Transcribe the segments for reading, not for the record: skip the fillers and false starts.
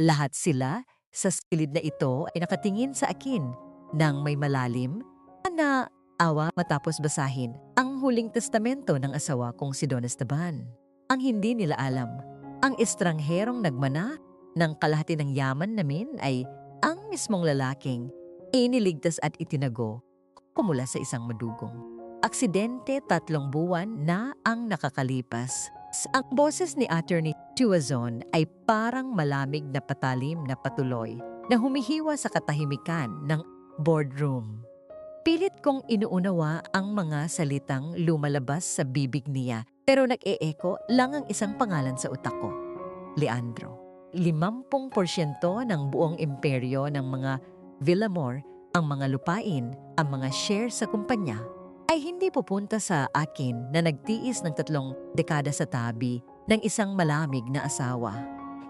Lahat sila sa silid na ito ay nakatingin sa akin nang may malalim na awa matapos basahin ang huling testamento ng asawa kong si Don Esteban. Ang hindi nila alam, ang estrangherong nagmana ng kalahati ng yaman namin ay ang mismong lalaking iniligtas at itinago ko mula sa isang madugong aksidente 3 buwan na ang nakakalipas. Ang boses ni Attorney Tuazon ay parang malamig na patalim na patuloy na humihiwa sa katahimikan ng boardroom. Pilit kong inuunawa ang mga salitang lumalabas sa bibig niya pero nag-e-echo lang ang isang pangalan sa utak ko. Leandro. 50% ng buong imperyo ng mga Villamor, ang mga lupain, ang mga share sa kumpanya ay hindi pupunta sa akin na nagtiis ng 3 dekada sa tabi ng isang malamig na asawa.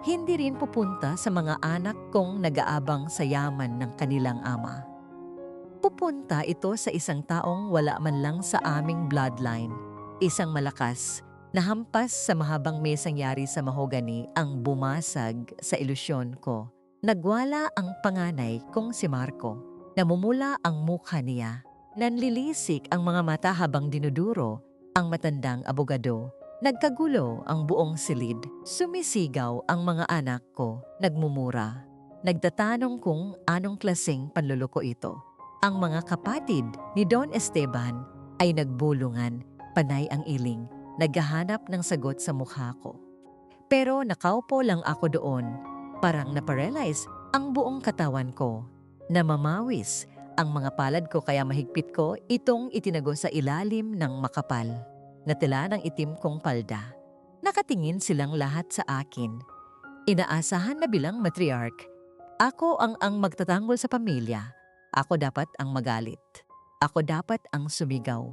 Hindi rin pupunta sa mga anak kong nag-aabang sa yaman ng kanilang ama. Pupunta ito sa isang taong wala man lang sa aming bloodline, isang malakas na hampas sa mahabang mesang yari sa mahogani ang bumasag sa ilusyon ko. Nagwala ang panganay kong si Marco, namumula ang mukha niya. Nanlilisik ang mga mata habang dinuduro ang matandang abogado. Nagkagulo ang buong silid. Sumisigaw ang mga anak ko, nagmumura. Nagtatanong kung anong klaseng panluloko ito. Ang mga kapatid ni Don Esteban ay nagbulungan, panay ang iling, naghahanap ng sagot sa mukha ko. Pero nakaupo lang ako doon, parang naparealize ang buong katawan ko. Namamawis ang mga palad ko kaya mahigpit ko itong itinago sa ilalim ng makapal na tela ng itim kong palda. Nakatingin silang lahat sa akin. Inaasahan na bilang matriarch. Ako ang magtatanggol sa pamilya. Ako dapat ang magalit. Ako dapat ang sumigaw.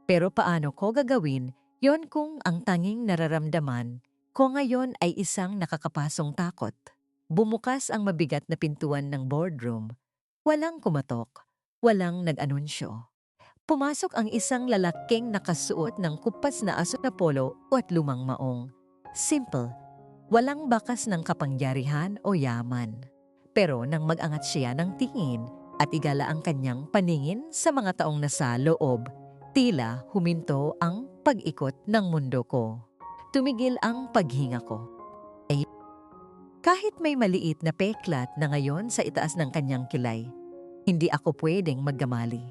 Pero paano ko gagawin yon kung ang tanging nararamdaman ko ngayon ay isang nakakapasong takot? Bumukas ang mabigat na pintuan ng boardroom. Walang kumatok, walang nag-anunsyo. Pumasok ang isang lalaking nakasuot ng kupas na aso na polo at lumang maong. Simple, walang bakas ng kapangyarihan o yaman. Pero nang mag-angat siya ng tingin at igala ang kanyang paningin sa mga taong nasa loob, tila huminto ang pag-ikot ng mundo ko. Tumigil ang paghinga ko. Kahit may maliit na peklat na ngayon sa itaas ng kanyang kilay, hindi ako pwedeng maggamali.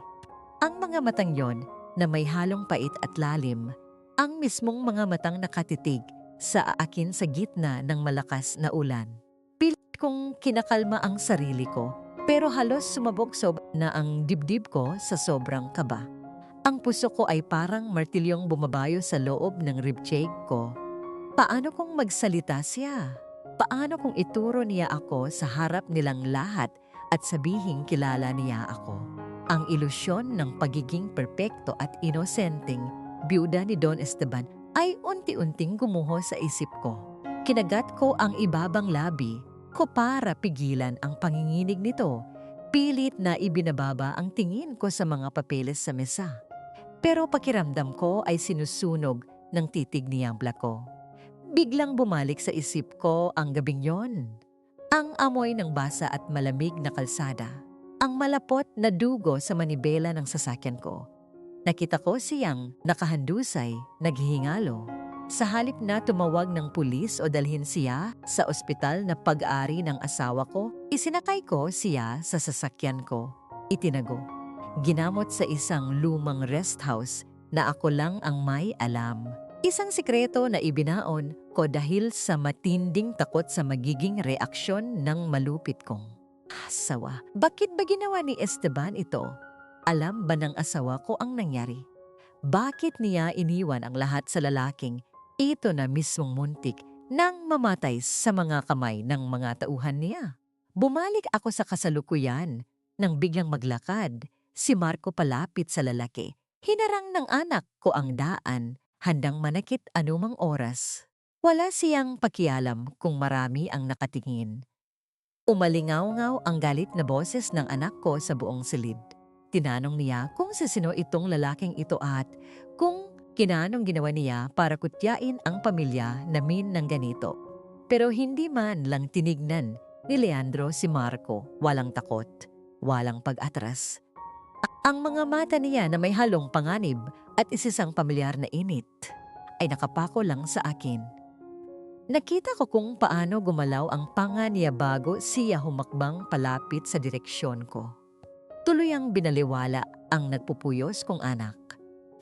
Ang mga matang yon na may halong pait at lalim, ang mismong mga matang nakatitig sa akin sa gitna ng malakas na ulan. Pilit kong kinakalma ang sarili ko, pero halos sumabog-sob na ang dibdib ko sa sobrang kaba. Ang puso ko ay parang martilyong bumabayo sa loob ng ribcage ko. Paano kung magsalita siya? Paano kung ituro niya ako sa harap nilang lahat at sabihing kilala niya ako? Ang ilusyon ng pagiging perpekto at inosenteng byuda ni Don Esteban ay unti-unting gumuho sa isip ko. Kinagat ko ang ibabang labi ko para pigilan ang panginginig nito. Pilit na ibinababa ang tingin ko sa mga papeles sa mesa. Pero pakiramdam ko ay sinusunog ng titig ni Yambla ko. Biglang bumalik sa isip ko ang gabing yon. Ang amoy ng basa at malamig na kalsada. Ang malapot na dugo sa manibela ng sasakyan ko. Nakita ko siyang nakahandusay, naghihingalo. Sa halip na tumawag ng pulis o dalhin siya sa ospital na pag-ari ng asawa ko, isinakay ko siya sa sasakyan ko. Itinago. Ginamot sa isang lumang rest house na ako lang ang may alam. Isang sikreto na ibinaon ko dahil sa matinding takot sa magiging reaksyon ng malupit kong asawa. Bakit ba ginawa ni Esteban ito? Alam ba ng asawa ko ang nangyari? Bakit niya iniwan ang lahat sa lalaking ito na mismong muntik nang mamatay sa mga kamay ng mga tauhan niya? Bumalik ako sa kasalukuyan nang biglang maglakad. Si Marco palapit sa lalaki. Hinarang ng anak ko ang daan. Handang manakit anumang oras. Wala siyang pakialam kung marami ang nakatingin. Umalingaw-ngaw ang galit na boses ng anak ko sa buong silid. Tinanong niya kung sino itong lalaking ito at kung kinanong ginawa niya para kutyain ang pamilya namin ng ganito. Pero hindi man lang tinignan ni Leandro si Marco, walang takot, walang pag-atras. Ang mga mata niya na may halong panganib at isisang pamilyar na init ay nakapako lang sa akin. Nakita ko kung paano gumalaw ang panga niya bago siya humakbang palapit sa direksyon ko. Tuloy ang binaliwala ang nagpupuyos kong anak.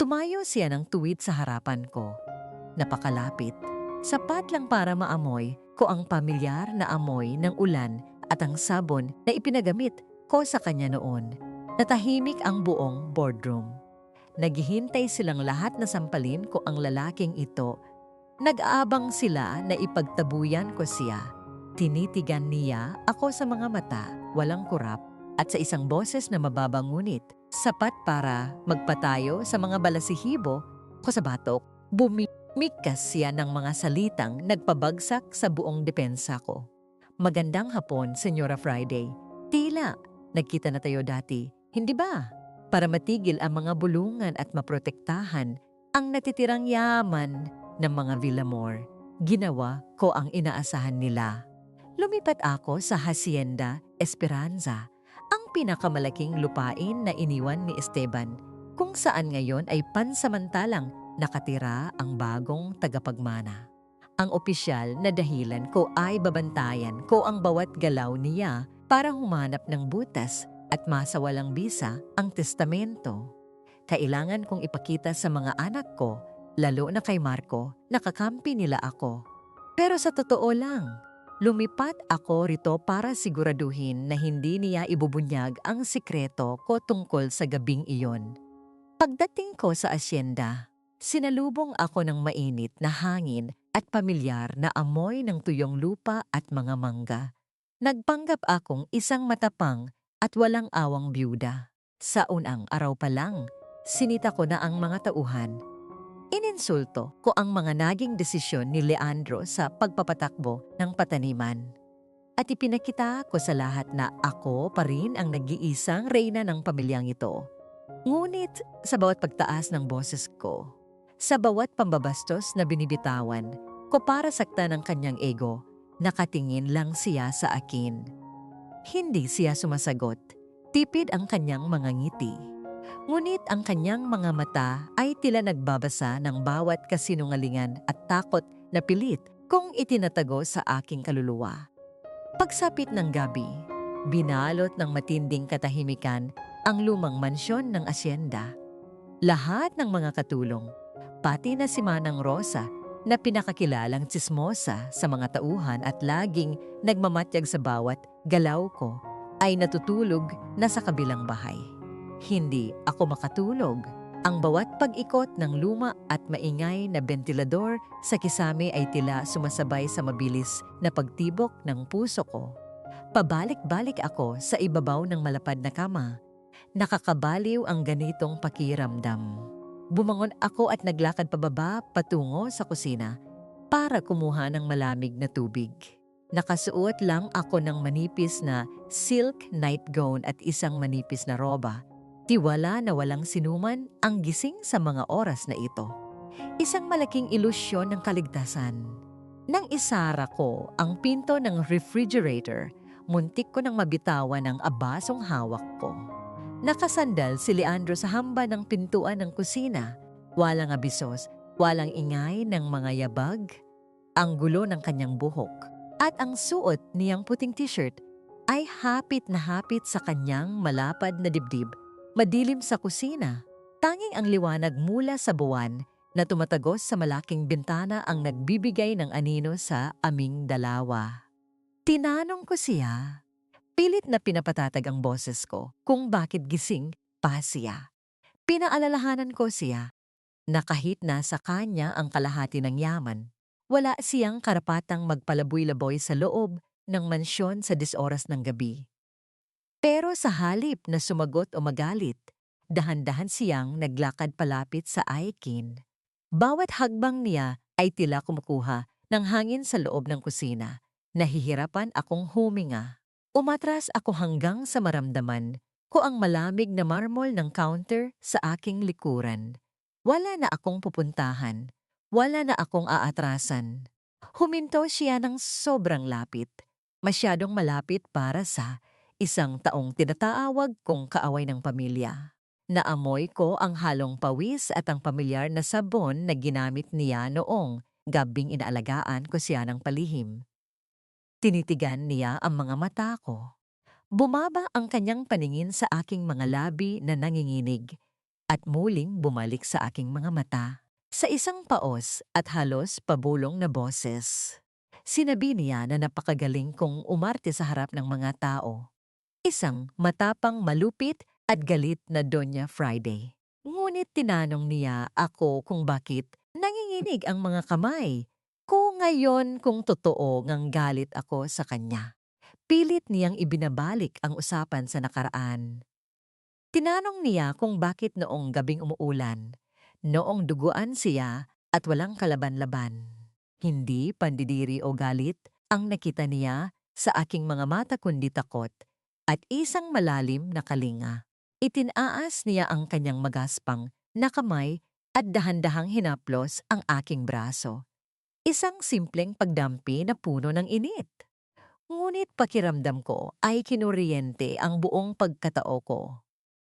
Tumayo siya ng tuwid sa harapan ko. Napakalapit. Sapat lang para maamoy ko ang pamilyar na amoy ng ulan at ang sabon na ipinagamit ko sa kanya noon. Natahimik ang buong boardroom. Naghihintay silang lahat na sampalin ko ang lalaking ito. Nag-aabang sila na ipagtabuyan ko siya. Tinitigan niya ako sa mga mata, walang kurap, at sa isang boses na mababangunit, sapat para magpatayo sa mga balasihibo ko sa batok. Bumikas siya ng mga salitang nagpabagsak sa buong depensa ko. Magandang hapon, Senyora Friday. Tila, nagkita na tayo dati, hindi ba? Para matigil ang mga bulungan at maprotektahan ang natitirang yaman ng mga Villamor, ginawa ko ang inaasahan nila. Lumipat ako sa Hacienda Esperanza, ang pinakamalaking lupain na iniwan ni Esteban, kung saan ngayon ay pansamantalang nakatira ang bagong tagapagmana. Ang opisyal na dahilan ko ay babantayan ko ang bawat galaw niya para humanap ng butas at masawalang bisa ang testamento. Kailangan kong ipakita sa mga anak ko, lalo na kay Marco, nakakampi nila ako. Pero sa totoo lang, lumipat ako rito para siguraduhin na hindi niya ibubunyag ang sikreto ko tungkol sa gabing iyon. Pagdating ko sa asyenda, sinalubong ako ng mainit na hangin at pamilyar na amoy ng tuyong lupa at mga mangga. Nagpanggap akong isang matapang at walang awang byuda. Sa unang araw pa lang, sinita ko na ang mga tauhan. Ininsulto ko ang mga naging desisyon ni Leandro sa pagpapatakbo ng pataniman. At ipinakita ko sa lahat na ako pa rin ang nag-iisang reyna ng pamilyang ito. Ngunit sa bawat pagtaas ng boses ko, sa bawat pambabastos na binibitawan ko para sakta ng kanyang ego, nakatingin lang siya sa akin. Hindi siya sumasagot. Tipid ang kanyang mga ngiti. Ngunit ang kanyang mga mata ay tila nagbabasa ng bawat kasinungalingan at takot na pilit kung itinatago sa aking kaluluwa. Pagsapit ng gabi, binalot ng matinding katahimikan ang lumang mansyon ng asyenda. Lahat ng mga katulong, pati na si Manang Rosa na pinakakilalang tsismosa sa mga tauhan at laging nagmamatyag sa bawat galaw ko, ay natutulog na sa kabilang bahay. Hindi ako makatulog. Ang bawat pag-ikot ng luma at maingay na bentilador sa kisame ay tila sumasabay sa mabilis na pagtibok ng puso ko. Pabalik-balik ako sa ibabaw ng malapad na kama. Nakakabaliw ang ganitong pakiramdam. Bumangon ako at naglakad pababa patungo sa kusina para kumuha ng malamig na tubig. Nakasuot lang ako ng manipis na silk nightgown at isang manipis na roba. Tiwala na walang sinuman ang gising sa mga oras na ito. Isang malaking ilusyon ng kaligtasan. Nang isara ko ang pinto ng refrigerator, muntik ko nang mabitawan ang abasong hawak ko. Nakasandal si Leandro sa hamba ng pintuan ng kusina. Walang abisos, walang ingay ng mga yabag, ang gulo ng kanyang buhok, at ang suot niyang puting t-shirt ay hapit na hapit sa kanyang malapad na dibdib. Madilim sa kusina, tanging ang liwanag mula sa buwan na tumatagos sa malaking bintana ang nagbibigay ng anino sa aming dalawa. Tinanong ko siya, pilit na pinapatatag ang boses ko kung bakit gising pa siya. Pinaalalahanan ko siya na kahit nasa kanya ang kalahati ng yaman, wala siyang karapatang magpalaboy-laboy sa loob ng mansyon sa 10 oras ng gabi. Pero sa halip na sumagot o magalit, dahan-dahan siyang naglakad palapit sa aikin. Bawat hagbang niya ay tila kumukuha ng hangin sa loob ng kusina. Nahihirapan akong huminga. Umatras ako hanggang sa maramdaman ko ang malamig na marmol ng counter sa aking likuran. Wala na akong pupuntahan. Wala na akong aatrasan. Huminto siya ng sobrang lapit. Masyadong malapit para sa isang taong tinatawag kong kaaway ng pamilya. Naamoy ko ang halong pawis at ang pamilyar na sabon na ginamit niya noong gabing inaalagaan ko siya ng palihim. Tinitigan niya ang mga mata ko. Bumaba ang kanyang paningin sa aking mga labi na nanginginig at muling bumalik sa aking mga mata. Sa isang paos at halos pabulong na boses, sinabi niya na napakagaling kong umarte sa harap ng mga tao. Isang matapang malupit at galit na Doña Friday. Ngunit tinanong niya ako kung bakit nanginginig ang mga kamay ko ngayon kung totoo ngang galit ako sa kanya. Pilit niyang ibinabalik ang usapan sa nakaraan. Tinanong niya kung bakit noong gabing umuulan, noong duguan siya at walang kalaban-laban. Hindi pandidiri o galit ang nakita niya sa aking mga mata kundi takot at isang malalim na kalinga. Itinaas niya ang kanyang magaspang na kamay at dahan-dahang hinaplos ang aking braso. Isang simpleng pagdampi na puno ng init. Ngunit pakiramdam ko ay kinuryente ang buong pagkatao ko.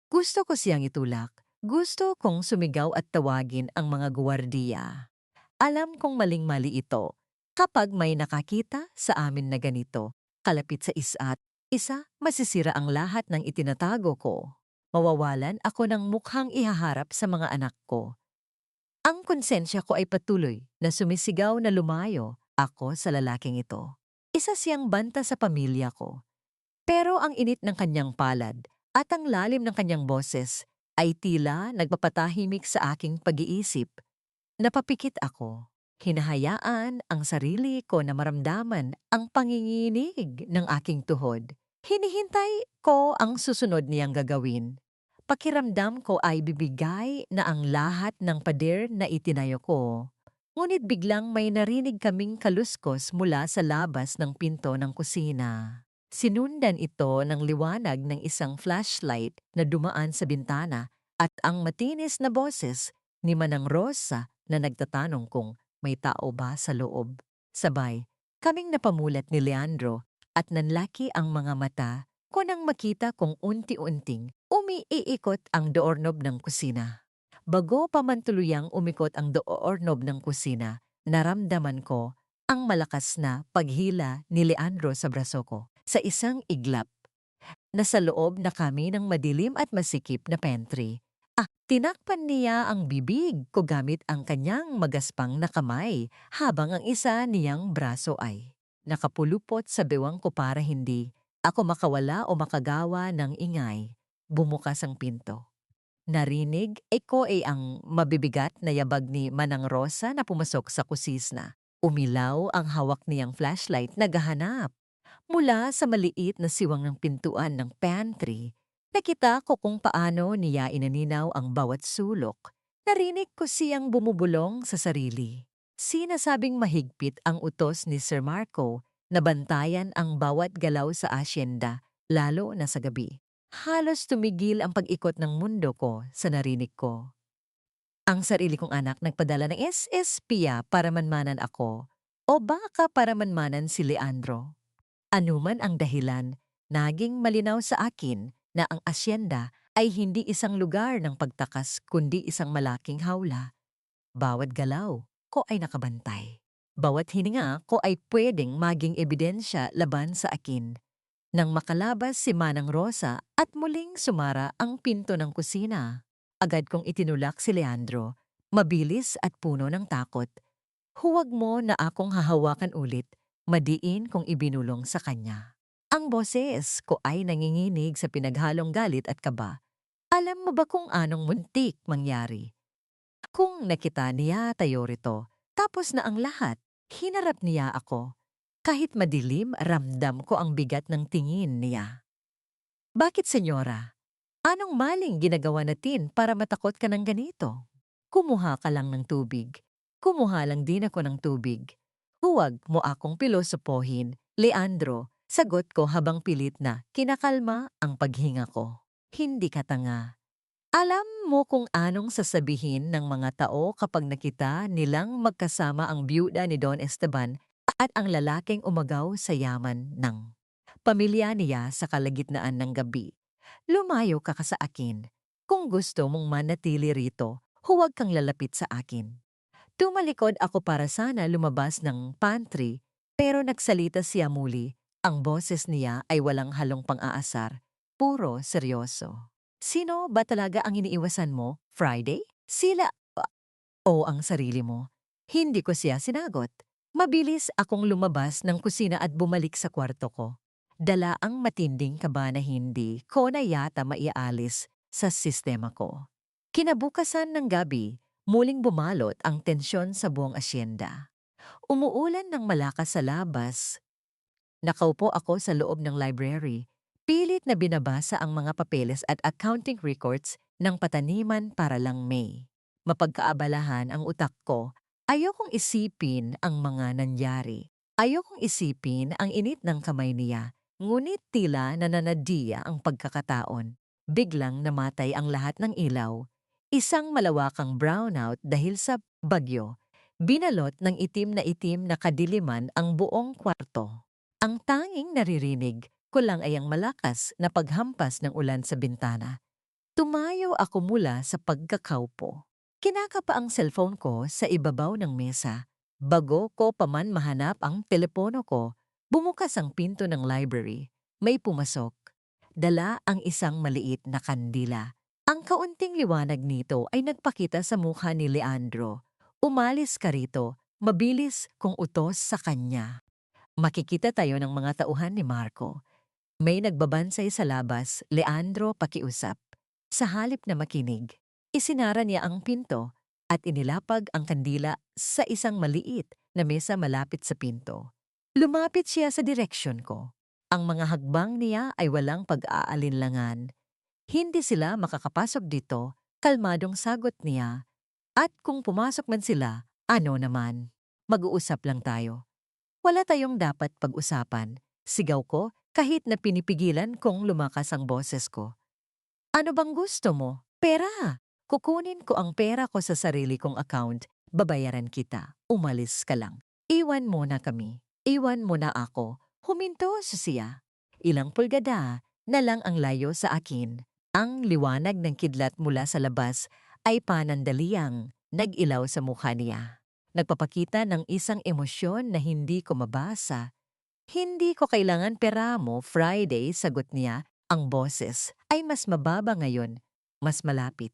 Gusto ko siyang itulak. Gusto kong sumigaw at tawagin ang mga guwardiya. Alam kong maling-mali ito. Kapag may nakakita sa amin na ganito, kalapit sa isa't isa, masisira ang lahat ng itinatago ko. Mawawalan ako ng mukhang ihaharap sa mga anak ko. Ang konsensya ko ay patuloy na sumisigaw na lumayo ako sa lalaking ito. Isa siyang banta sa pamilya ko. Pero ang init ng kanyang palad at ang lalim ng kanyang boses ay tila nagpapatahimik sa aking pag-iisip. Napapikit ako. Hinahayaan ang sarili ko na maramdaman ang panginginig ng aking tuhod. Hinihintay ko ang susunod niyang gagawin. Pakiramdam ko ay bibigay na ang lahat ng pader na itinayo ko. Ngunit biglang may narinig kaming kaluskos mula sa labas ng pinto ng kusina. Sinundan ito ng liwanag ng isang flashlight na dumaan sa bintana at ang matinis na boses ni Manang Rosa na nagtatanong kung may tao ba sa loob. Sabay, kaming napamulat ni Leandro at nanlaki ang mga mata ko nang makita kung unti-unting umiikot ang doorknob ng kusina. Bago pa man tuluyang umikot ang doorknob ng kusina, naramdaman ko ang malakas na paghila ni Leandro sa braso ko. Sa isang iglap, nasa loob na kami ng madilim at masikip na pantry. Tinakpan niya ang bibig ko gamit ang kanyang magaspang na kamay habang ang isa niyang braso ay nakapulupot sa bewang ko para hindi ako makawala o makagawa ng ingay. Bumukas ang pinto. Narinig ko ay ang mabibigat na yabag ni Manang Rosa na pumasok sa kusisna. Umilaw ang hawak niyang flashlight na gahanap. Mula sa maliit na siwang ng pintuan ng pantry, nakita ko kung paano niya inaninaw ang bawat sulok. Narinig ko siyang bumubulong sa sarili. Sinasabing mahigpit ang utos ni Sir Marco na bantayan ang bawat galaw sa asyenda, lalo na sa gabi. Halos tumigil ang pag-ikot ng mundo ko sa narinig ko. Ang sarili kong anak nagpadala ng SSPA para manmanan ako o baka para manmanan si Leandro. Anuman ang dahilan, naging malinaw sa akin na ang asyenda ay hindi isang lugar ng pagtakas kundi isang malaking hawla. Bawat galaw ko ay nakabantay. Bawat hininga ko ay pwedeng maging ebidensya laban sa akin. Nang makalabas si Manang Rosa at muling sumara ang pinto ng kusina, agad kong itinulak si Leandro, mabilis at puno ng takot. Huwag mo na akong hahawakan ulit, madiin kong ibinulong sa kanya. Ang boses ko ay nanginginig sa pinaghalong galit at kaba. Alam mo ba kung anong muntik mangyari? Kung nakita niya tayo rito, tapos na ang lahat, hinarap niya ako. Kahit madilim, ramdam ko ang bigat ng tingin niya. Bakit, senyora? Anong maling ginagawa natin para matakot ka ng ganito? Kumuha ka lang ng tubig. Kumuha lang din ako ng tubig. Huwag mo akong pilosopohin, Leandro, sagot ko habang pilit na kinakalma ang paghinga ko. Hindi ka tanga. Alam mo kung anong sasabihin ng mga tao kapag nakita nilang magkasama ang byuda ni Don Esteban at ang lalaking umagaw sa yaman ng pamilya niya sa kalagitnaan ng gabi. Lumayo ka sa akin. Kung gusto mong manatili rito, huwag kang lalapit sa akin. Tumalikod ako para sana lumabas ng pantry, pero nagsalita siya muli. Ang boses niya ay walang halong pang-aasar, puro seryoso. Sino ba talaga ang iniiwasan mo, Friday? Sila o ang sarili mo? Hindi ko siya sinagot. Mabilis akong lumabas ng kusina at bumalik sa kwarto ko. Dala ang matinding kaba na hindi ko na yata maialis sa sistema ko. Kinabukasan ng gabi, muling bumalot ang tensyon sa buong asyenda. Umuulan ng malakas sa labas. Nakaupo ako sa loob ng library, pilit na binabasa ang mga papeles at accounting records ng pataniman para lang May. Mapagkaabalahan ang utak ko. Ayokong isipin ang mga nangyari. Ayokong isipin ang init ng kamay niya. Ngunit tila nananadya ang pagkakataon. Biglang namatay ang lahat ng ilaw. Isang malawakang brownout dahil sa bagyo. Binalot ng itim na kadiliman ang buong kwarto. Ang tanging naririnig ko lang ay ang malakas na paghampas ng ulan sa bintana. Tumayo ako mula sa pagkakaupo. Kinakapa ang cellphone ko sa ibabaw ng mesa. Bago ko pa man mahanap ang telepono ko, bumukas ang pinto ng library. May pumasok. Dala ang isang maliit na kandila. Ang kaunting liwanag nito ay nagpakita sa mukha ni Leandro. Umalis ka rito, mabilis kung utos sa kanya. Makikita tayo ng mga tauhan ni Marco. May nagbabansay sa labas, Leandro pakiusap. Sa halip na makinig, isinara niya ang pinto at inilapag ang kandila sa isang maliit na mesa malapit sa pinto. Lumapit siya sa direksyon ko. Ang mga hagbang niya ay walang pag-aalinlangan. Hindi sila makakapasok dito, kalmadong sagot niya. At kung pumasok man sila, ano naman? Mag-uusap lang tayo. Wala tayong dapat pag-usapan, sigaw ko kahit na pinipigilan kong lumakas ang boses ko. Ano bang gusto mo? Pera! Kukunin ko ang pera ko sa sarili kong account, babayaran kita. Umalis ka lang. Iwan mo na kami. Iwan mo na ako. Huminto siya. Ilang pulgada na lang ang layo sa akin. Ang liwanag ng kidlat mula sa labas ay panandaliang nag-ilaw sa mukha niya. Nagpapakita ng isang emosyon na hindi ko mabasa. Hindi ko kailangan pera mo, Friday, sagot niya. Ang boses ay mas mababa ngayon, mas malapit.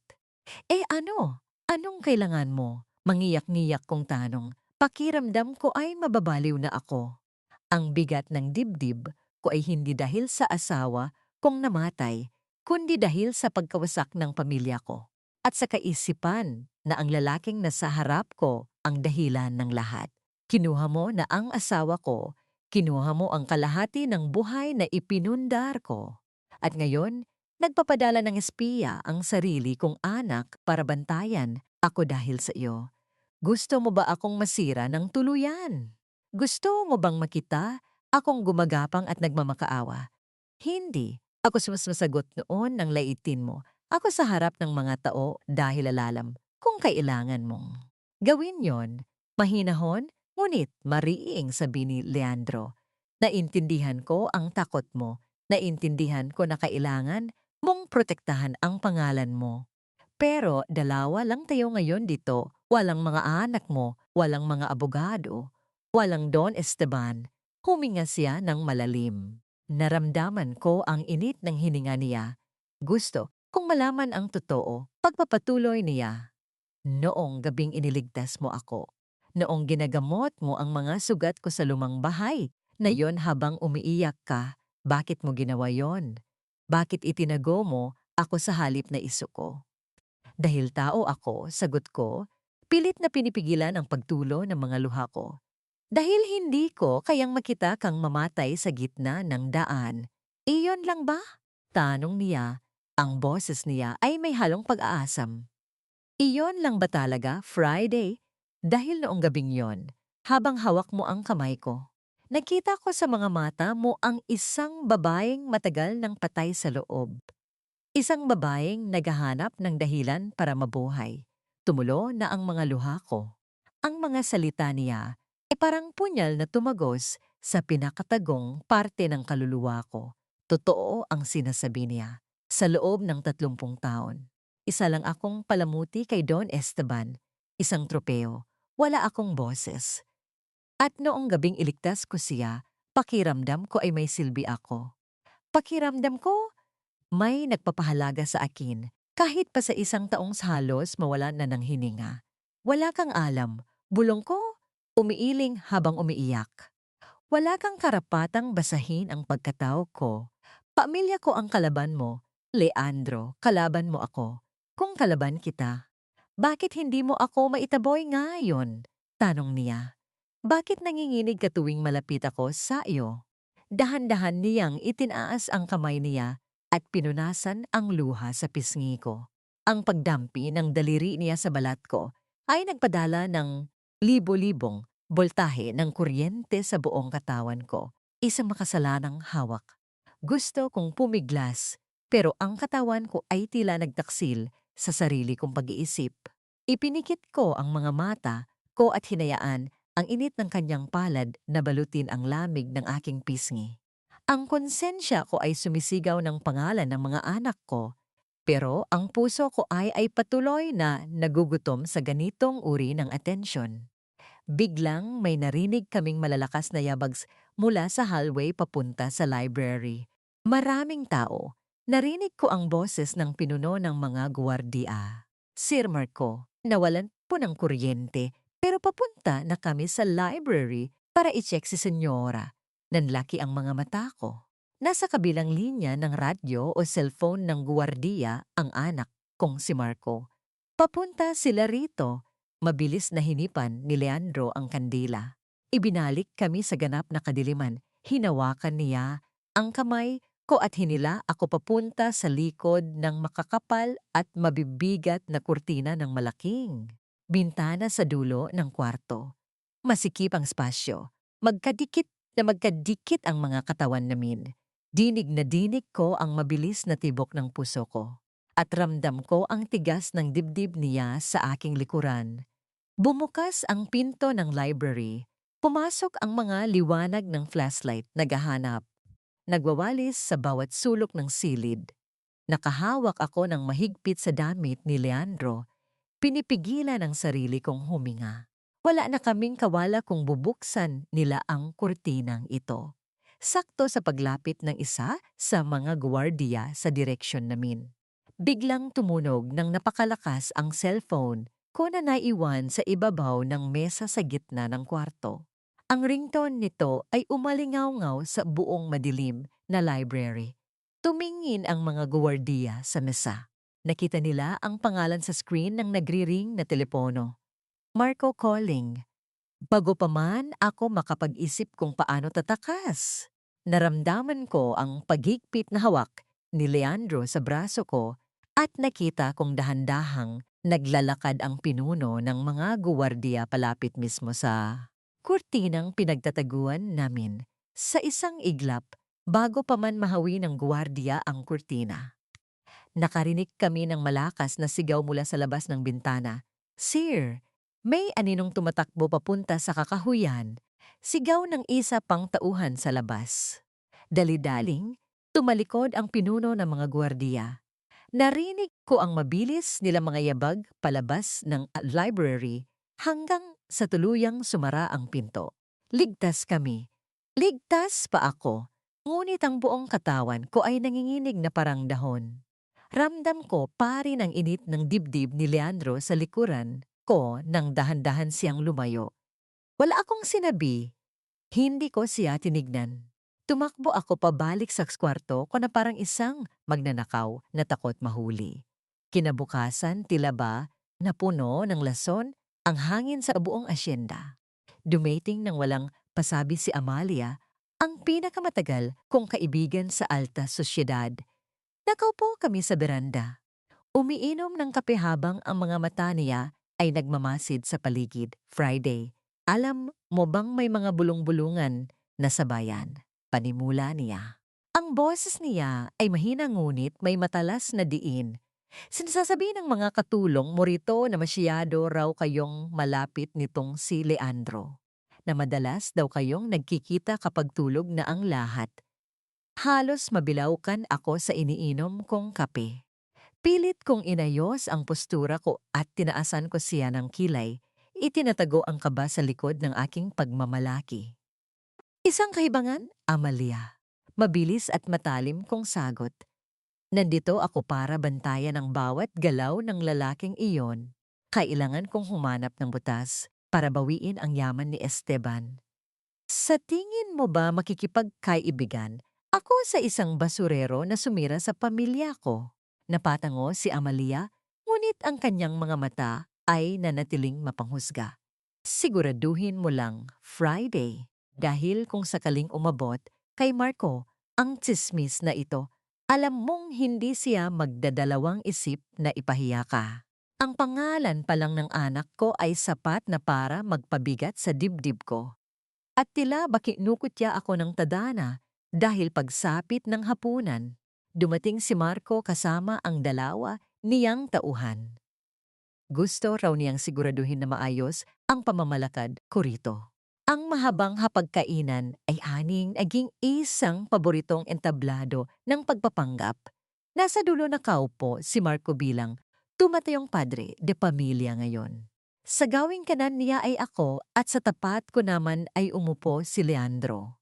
Ano? Anong kailangan mo? Mangiyak-ngiyak kong tanong. Pakiramdam ko ay mababaliw na ako. Ang bigat ng dibdib ko ay hindi dahil sa asawa kong namatay, kundi dahil sa pagkawasak ng pamilya ko. At sa kaisipan na ang lalaking nasa harap ko ang dahilan ng lahat. Kinuha mo na ang asawa ko, kinuha mo ang kalahati ng buhay na ipinundar ko. At ngayon, nagpapadala ng espiya ang sarili kong anak para bantayan ako dahil sa iyo. Gusto mo ba akong masira ng tuluyan? Gusto mo bang makita akong gumagapang at nagmamakaawa? Hindi. Ako sumasagot noon ng laitin mo. Ako sa harap ng mga tao dahil alalam kung kailangan mong gawin yon. Mahinahon, ngunit mariing sabi ni Leandro. Naintindihan ko ang takot mo. Naintindihan ko na kailangan mong protektahan ang pangalan mo. Pero dalawa lang tayo ngayon dito. Walang mga anak mo, walang mga abogado, walang Don Esteban. Huminga siya ng malalim. Naramdaman ko ang init ng hininga niya. Gusto kung malaman ang totoo, pagpapatuloy niya. Noong gabing iniligtas mo ako. Noong ginagamot mo ang mga sugat ko sa lumang bahay. Na yon habang umiiyak ka, bakit mo ginawa yon? Bakit itinago mo ako sa halip na isuko? Dahil tao ako, sagot ko, pilit na pinipigilan ang pagtulo ng mga luha ko. Dahil hindi ko kayang makita kang mamatay sa gitna ng daan. Iyon lang ba? Tanong niya. Ang boses niya ay may halong pag-aasam. Iyon lang ba talaga, Friday? Dahil noong gabing yon, habang hawak mo ang kamay ko, nakita ko sa mga mata mo ang isang babaeng matagal nang patay sa loob. Isang babaeng naghahanap ng dahilan para mabuhay. Tumulo na ang mga luha ko. Ang mga salita niya Parang punyal na tumagos sa pinakatagong parte ng kaluluwa ko. Totoo ang sinasabi niya. Sa loob ng 30 taon, isa lang akong palamuti kay Don Esteban, isang tropeo. Wala akong boses. At noong gabing iligtas ko siya, pakiramdam ko ay may silbi ako. Pakiramdam ko may nagpapahalaga sa akin kahit pa sa isang taong halos mawala na ng hininga. Wala kang alam, bulong ko, umiiling habang umiiyak. Wala kang karapatang basahin ang pagkatao ko. Pamilya ko ang kalaban mo. Leandro, kalaban mo ako. Kung kalaban kita, bakit hindi mo ako maitaboy ngayon? Tanong niya. Bakit nanginginig ka tuwing malapit ako sa iyo? Dahan-dahan niyang itinaas ang kamay niya at pinunasan ang luha sa pisngi ko. Ang pagdampi ng daliri niya sa balat ko ay nagpadala ng libo-libong boltahe ng kuryente sa buong katawan ko. Isang makasalanang hawak. Gusto kong pumiglas, pero ang katawan ko ay tila nagtaksil sa sarili kong pag-iisip. Ipinikit ko ang mga mata ko at hinayaan ang init ng kanyang palad na balutin ang lamig ng aking pisngi. Ang konsensya ko ay sumisigaw ng pangalan ng mga anak ko, pero ang puso ko ay patuloy na nagugutom sa ganitong uri ng atensyon. Biglang may narinig kaming malalakas na yabags mula sa hallway papunta sa library. Maraming tao. Narinig ko ang boses ng pinuno ng mga guwardiya. Sir Marco, nawalan po ng kuryente pero papunta na kami sa library para i-check si Senyora. Nanlaki ang mga mata ko. Nasa kabilang linya ng radyo o cellphone ng guwardiya ang anak kong si Marco. Papunta sila rito. Mabilis na hinipan ni Leandro ang kandila. Ibinalik kami sa ganap na kadiliman. Hinawakan niya ang kamay ko at hinila ako papunta sa likod ng makakapal at mabibigat na kurtina ng malaking bintana sa dulo ng kwarto. Masikip ang spasyo. Magkadikit ang mga katawan namin. Dinig na dinig ko ang mabilis na tibok ng puso ko. At ramdam ko ang tigas ng dibdib niya sa aking likuran. Bumukas ang pinto ng library. Pumasok ang mga liwanag ng flashlight naghahanap. Nagwawalis sa bawat sulok ng silid. Nakahawak ako ng mahigpit sa damit ni Leandro. Pinipigilan ang sarili kong huminga. Wala na kaming kawala kung bubuksan nila ang kurtinang ito. Sakto sa paglapit ng isa sa mga gwardiya sa direksyon namin. Biglang tumunog ng napakalakas ang cellphone ko na naiwan sa ibabaw ng mesa sa gitna ng kwarto. Ang ringtone nito ay umalingaw-ngaw sa buong madilim na library. Tumingin ang mga gwardiya sa mesa. Nakita nila ang pangalan sa screen ng nagri-ring na telepono. Marco calling. Bago pa man ako makapag-isip kung paano tatakas. Naramdaman ko ang paghigpit na hawak ni Leandro sa braso ko at nakita kong dahan-dahang naglalakad ang pinuno ng mga guwardiya palapit mismo sa kurtinang pinagtataguan namin. Sa isang iglap, bago pa man mahawi ng guwardiya ang kurtina. Nakarinig kami ng malakas na sigaw mula sa labas ng bintana. Sir, may aninong tumatakbo papunta sa kakahuyan. Sigaw ng isa pang tauhan sa labas. Dali-daling, tumalikod ang pinuno ng mga gwardiya. Narinig ko ang mabilis nila mga yabag palabas ng library hanggang sa tuluyang sumara ang pinto. Ligtas kami. Ligtas pa ako. Ngunit ang buong katawan ko ay nanginginig na parang dahon. Ramdam ko pari ng init ng dibdib ni Leandro sa likuran ko nang dahan-dahan siyang lumayo. Wala akong sinabi. Hindi ko siya tinignan. Tumakbo ako pabalik sa kwarto ko na parang isang magnanakaw na takot mahuli. Kinabukasan tila ba napuno ng lason ang hangin sa buong asyenda. Dumating ng walang pasabi si Amalia, ang pinakamatagal kong kaibigan sa alta sosyedad. Nakaupo kami sa beranda. Umiinom ng kape habang ang mga mata niya ay nagmamasid sa paligid. Friday, alam mo bang may mga bulong-bulungan na sa bayan? Panimula niya. Ang boses niya ay mahina ngunit may matalas na diin. Sinasabi ng mga katulong mo rito na masyado raw kayong malapit nitong si Leandro. na madalas daw kayong nagkikita kapag tulog na ang lahat. Halos mabilaukan ako sa iniinom kong kape. Pilit kong inayos ang postura ko at tinaasan ko siya ng kilay. Itinatago ang kaba sa likod ng aking pagmamalaki. Isang kahibangan, Amalia. Mabilis at matalim kong sagot. Nandito ako para bantayan ang bawat galaw ng lalaking iyon. Kailangan kong humanap ng butas para bawiin ang yaman ni Esteban. Sa tingin mo ba makikipagkaibigan ako sa isang basurero na sumira sa pamilya ko? Napatango si Amalia, ngunit ang kanyang mga mata ay nanatiling mapanghusga. Siguraduhin mo lang, Friday, dahil kung sakaling umabot kay Marco ang tsismis na ito, alam mong hindi siya magdadalawang isip na ipahiya ka. Ang pangalan pa lang ng anak ko ay sapat na para magpabigat sa dibdib ko. At tila bakinukutya ako ng tadhana dahil pagsapit ng hapunan, dumating si Marco kasama ang dalawa niyang tauhan. Gusto raw niyang siguraduhin na maayos ang pamamalakad ko rito. Ang mahabang hapagkainan ay haning naging isang paboritong entablado ng pagpapanggap. Nasa dulo na kaupo si Marco bilang tumatayong padre de pamilya ngayon. Sa gawing kanan niya ay ako at sa tapat ko naman ay umupo si Leandro.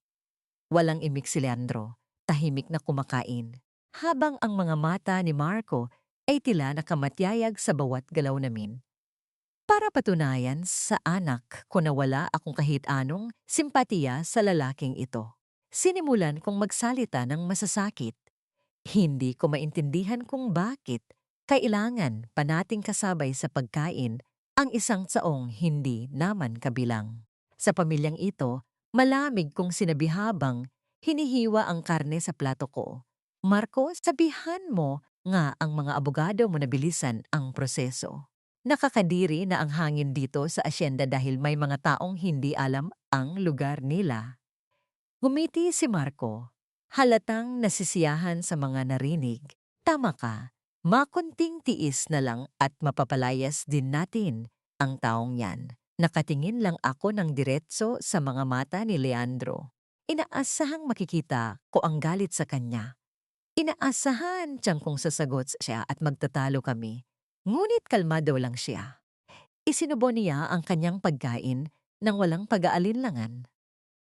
Walang imik si Leandro, tahimik na kumakain. Habang ang mga mata ni Marco ay tila nakamatyayag sa bawat galaw namin. Para patunayan sa anak ko na wala akong kahit anong simpatiya sa lalaking ito. Sinimulan kong magsalita ng masasakit. Hindi ko maintindihan kung bakit kailangan pa nating kasabay sa pagkain ang isang tsaong hindi naman kabilang. Sa pamilyang ito, malamig kong sinabi habang hinihiwa ang karne sa plato ko. Marco, sabihan mo nga ang mga abogado mo na bilisan ang proseso. Nakakadiri na ang hangin dito sa asyenda dahil may mga taong hindi alam ang lugar nila. Ngumiti si Marco. Halatang nasisiyahan sa mga narinig. Tama ka, makunting tiis na lang at mapapalayas din natin ang taong yan. Nakatingin lang ako ng diretso sa mga mata ni Leandro. Inaasahang makikita ko ang galit sa kanya. Inaasahan tiyang kung sasagot siya at magtatalo kami. Ngunit kalmado lang siya. Isinubo niya ang kanyang pagkain nang walang pag-aalinlangan.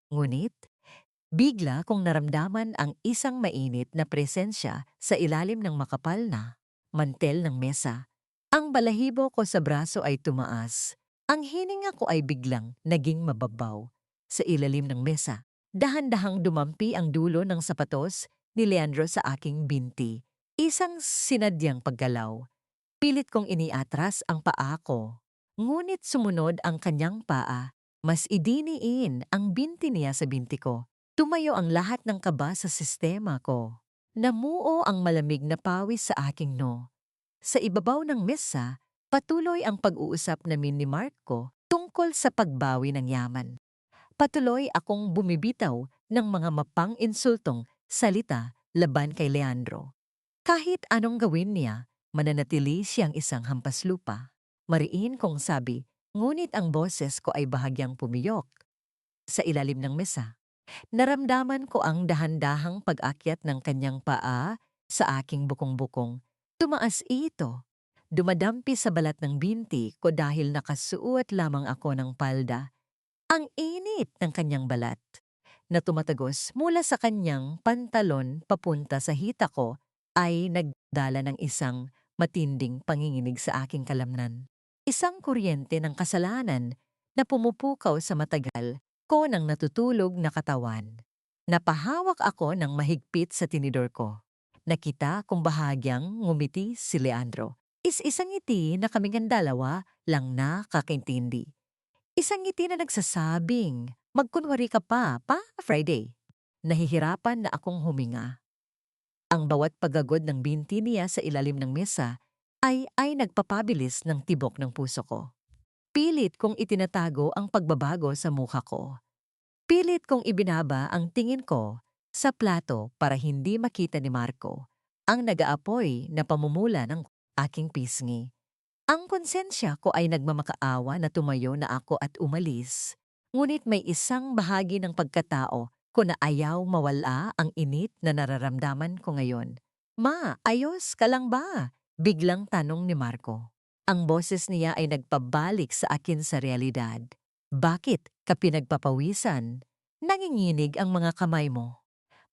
Ngunit, bigla kong naramdaman ang isang mainit na presensya sa ilalim ng makapal na mantel ng mesa. Ang balahibo ko sa braso ay tumaas. Ang hininga ko ay biglang naging mababaw. Sa ilalim ng mesa, dahan-dahang dumampi ang dulo ng sapatos ni Leandro sa aking binti. Isang sinadyang paggalaw. Pilit kong iniatras ang paa ko. Ngunit sumunod ang kanyang paa. Mas idiniin ang binti niya sa binti ko. Tumayo ang lahat ng kaba sa sistema ko. Namuo ang malamig na pawis sa aking noo. Sa ibabaw ng mesa, patuloy ang pag-uusap namin ni Marco tungkol sa pagbawi ng yaman. Patuloy akong bumibitaw ng mga mapang-insultong salita laban kay Leandro. Kahit anong gawin niya, mananatili siyang isang hampas lupa. Mariin kong sabi, ngunit ang boses ko ay bahagyang pumiyok. Sa ilalim ng mesa, naramdaman ko ang dahan-dahang pag-akyat ng kanyang paa sa aking bukong-bukong. Tumaas ito. Dumadampi sa balat ng binti ko dahil nakasuot lamang ako ng palda. Ang init ng kanyang balat na tumatagos mula sa kanyang pantalon papunta sa hita ko ay nagdala ng isang matinding panginginig sa aking kalamnan. Isang kuryente ng kasalanan na pumupukaw sa matagal ko ng natutulog na katawan. Napahawak ako ng mahigpit sa tinidor ko. Nakita kung bahagyang ngumiti si Leandro. Is-isang ngiti na kaming dalawa lang nakakaintindi. Isang ngiti na nagsasabing, magkunwari ka pa Friday. Nahihirapan na akong huminga. Ang bawat pagagod ng binti niya sa ilalim ng mesa ay nagpapabilis ng tibok ng puso ko. Pilit kong itinatago ang pagbabago sa mukha ko. Pilit kong ibinaba ang tingin ko sa plato para hindi makita ni Marco ang nag-aapoy na pamumula ng aking pisngi. Ang konsensya ko ay nagmamakaawa na tumayo na ako at umalis. Ngunit may isang bahagi ng pagkatao ko na ayaw mawala ang init na nararamdaman ko ngayon. Ma, ayos ka lang ba? Biglang tanong ni Marco. Ang boses niya ay nagpabalik sa akin sa realidad. Bakit ka pinagpapawisan? Nanginginig ang mga kamay mo.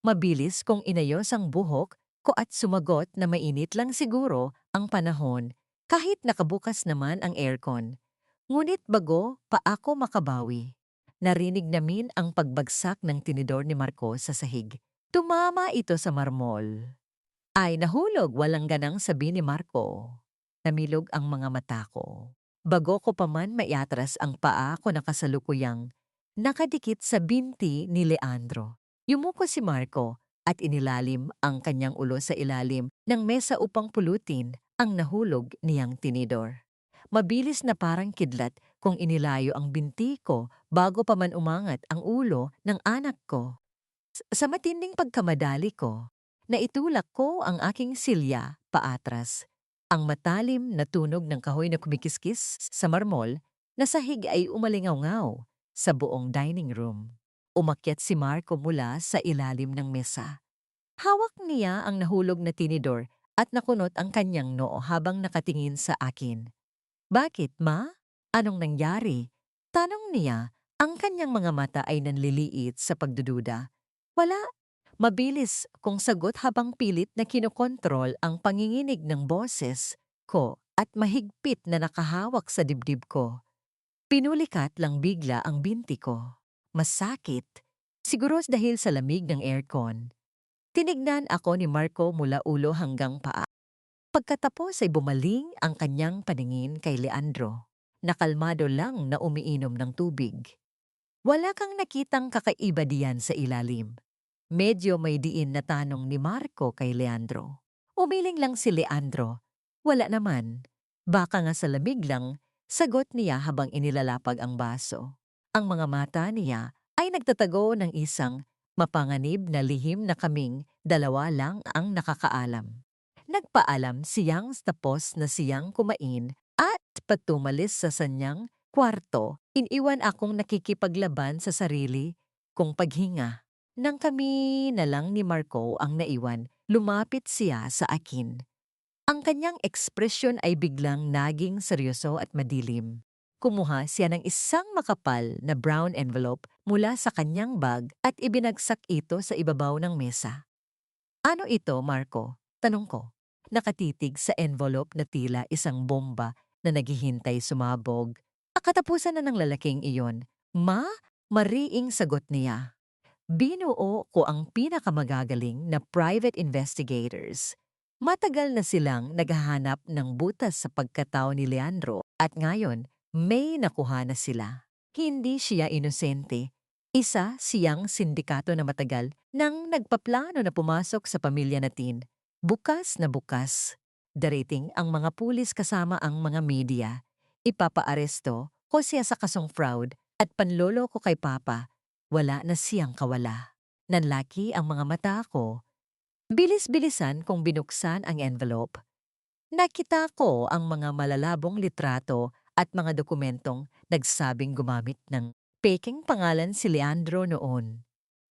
Mabilis kong inayos ang buhok ko at sumagot na mainit lang siguro ang panahon kahit nakabukas naman ang aircon. Ngunit bago pa ako makabawi, narinig namin ang pagbagsak ng tinidor ni Marco sa sahig. Tumama ito sa marmol. Ay nahulog, walang ganang sabi ni Marco. Namilog ang mga mata ko. Bago ko pa man maiatras ang paa ko na kasalukuyang nakadikit sa binti ni Leandro. Yumuko si Marco at inilalim ang kanyang ulo sa ilalim ng mesa upang pulutin ang nahulog niyang tinidor. Mabilis na parang kidlat kung inilayo ang binti ko bago pa man umangat ang ulo ng anak ko. Sa matinding pagkamadali ko, naitulak ko ang aking silya paatras. Ang matalim na tunog ng kahoy na kumikiskis sa marmol na sahig ay umalingaw-ngaw sa buong dining room. Umakyat si Marco mula sa ilalim ng mesa. Hawak niya ang nahulog na tinidor at nakunot ang kanyang noo habang nakatingin sa akin. Bakit, ma? Anong nangyari? Tanong niya, ang kanyang mga mata ay nanliliit sa pagdududa. Wala. Mabilis kung sagot habang pilit na kinokontrol ang panginginig ng boses ko at mahigpit na nakahawak sa dibdib ko. Pinulikat lang bigla ang binti ko. Masakit. Siguro dahil sa lamig ng aircon. Tinignan ako ni Marco mula ulo hanggang paa. Pagkatapos ay bumaling ang kanyang paningin kay Leandro. Nakalmado lang na umiinom ng tubig. Wala kang nakitang kakaiba diyan sa ilalim. Medyo may diin na tanong ni Marco kay Leandro. Umiling lang si Leandro. Wala naman. Baka nga sa lamig lang, sagot niya habang inilalapag ang baso. Ang mga mata niya ay nagtatago ng isang mapanganib na lihim na kaming dalawa lang ang nakakaalam. Nagpaalam siyang tapos na siyang kumain at patumalis sa sanyang kwarto. Iniwan akong nakikipaglaban sa sarili kong paghinga. Nang kami na lang ni Marco ang naiwan, lumapit siya sa akin. Ang kanyang ekspresyon ay biglang naging seryoso at madilim. Kumuha siya ng isang makapal na brown envelope mula sa kanyang bag at ibinagsak ito sa ibabaw ng mesa. Ano ito, Marco? Tanong ko. Nakatitig sa envelope na tila isang bomba na naghihintay sumabog. Katapusan na ng lalaking iyon. Ma, mariing sagot niya. Binuo ko ang pinakamagagaling na private investigators. Matagal na silang naghahanap ng butas sa pagkatao ni Leandro at ngayon may nakuha na sila. Hindi siya inosente. Isa siyang sindikato na matagal nang nagpaplano na pumasok sa pamilya natin. Bukas na bukas. Darating ang mga pulis kasama ang mga media. Ipapaaresto ko siya sa kasong fraud at panloloko kay Papa. Wala na siyang kawala. Nanlaki ang mga mata ko. Bilis-bilisan kong binuksan ang envelope. Nakita ko ang mga malalabong litrato at mga dokumentong nagsabing gumamit ng peking pangalan si Leandro noon.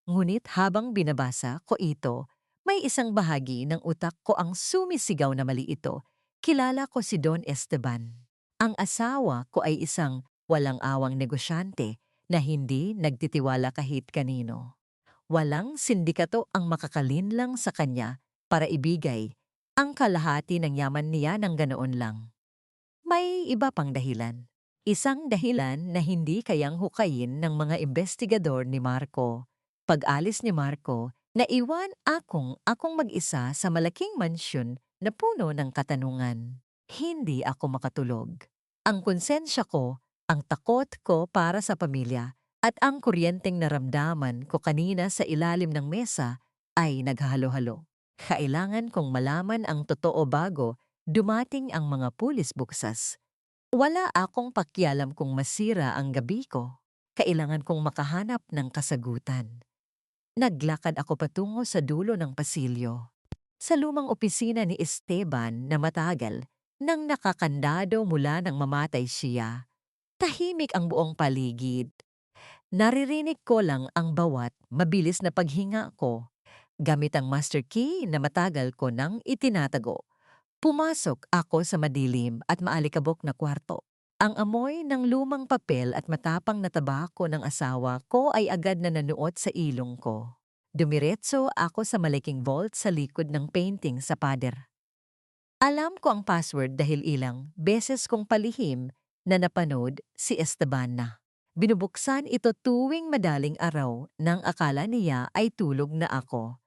Ngunit habang binabasa ko ito, may isang bahagi ng utak ko ang sumisigaw na mali ito. Kilala ko si Don Esteban. Ang asawa ko ay isang walang awang negosyante na hindi nagtitiwala kahit kanino. Walang sindikato ang makakalinlang sa kanya para ibigay ang kalahati ng yaman niya ng ganoon lang. May iba pang dahilan. Isang dahilan na hindi kayang hukayin ng mga investigador ni Marco. Pag-alis ni Marco, naiwan akong mag-isa sa malaking mansyon na puno ng katanungan. Hindi ako makatulog. Ang konsensya ko, ang takot ko para sa pamilya, at ang kuryenteng naramdaman ko kanina sa ilalim ng mesa ay naghahalo-halo. Kailangan kong malaman ang totoo bago dumating ang mga pulis buksas. Wala akong pakialam kung masira ang gabi ko. Kailangan kong makahanap ng kasagutan. Naglakad ako patungo sa dulo ng pasilyo. Sa lumang opisina ni Esteban na matagal nang nakakandado mula nang mamatay siya. Tahimik ang buong paligid. Naririnig ko lang ang bawat mabilis na paghinga ko gamit ang master key na matagal ko nang itinatago. Pumasok ako sa madilim at maalikabok na kwarto. Ang amoy ng lumang papel at matapang na tabako ng asawa ko ay agad na nanuot sa ilong ko. Dumiretso ako sa malaking vault sa likod ng painting sa pader. Alam ko ang password dahil ilang beses kong palihim na napanood si Esteban na. Binubuksan ito tuwing madaling araw nang akala niya ay tulog na ako.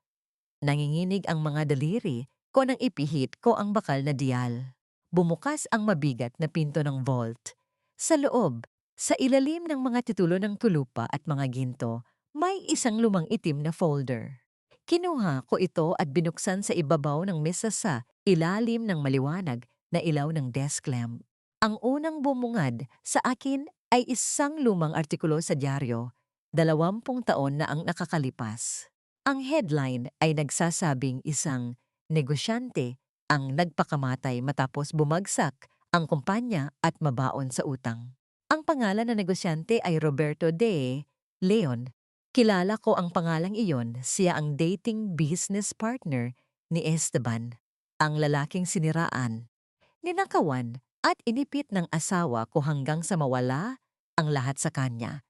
Nanginginig ang mga daliri ko nang ipihit ko ang bakal na dial. Bumukas ang mabigat na pinto ng vault. Sa loob, sa ilalim ng mga titulo ng tulupa at mga ginto, may isang lumang itim na folder. Kinuha ko ito at binuksan sa ibabaw ng mesa sa ilalim ng maliwanag na ilaw ng desk lamp. Ang unang bumungad sa akin ay isang lumang artikulo sa dyaryo, 20 taon na ang nakakalipas. Ang headline ay nagsasabing isang negosyante ang nagpakamatay matapos bumagsak ang kumpanya at mabaon sa utang. Ang pangalan ng negosyante ay Roberto de Leon. Kilala ko ang pangalang iyon, siya ang dating business partner ni Esteban, ang lalaking siniraan, ninakawan at inipit ng asawa ko hanggang sa mawala ang lahat sa kanya.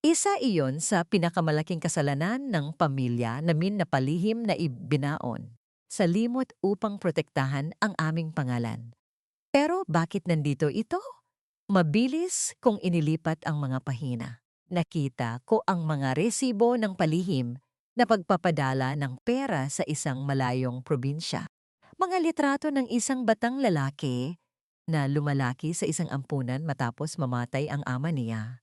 Isa iyon sa pinakamalaking kasalanan ng pamilya namin na palihim na ibinaon sa limot upang protektahan ang aming pangalan. Pero bakit nandito ito? Mabilis kong inilipat ang mga pahina. Nakita ko ang mga resibo ng palihim na pagpapadala ng pera sa isang malayong probinsya. Mga litrato ng isang batang lalaki na lumalaki sa isang ampunan matapos mamatay ang ama niya.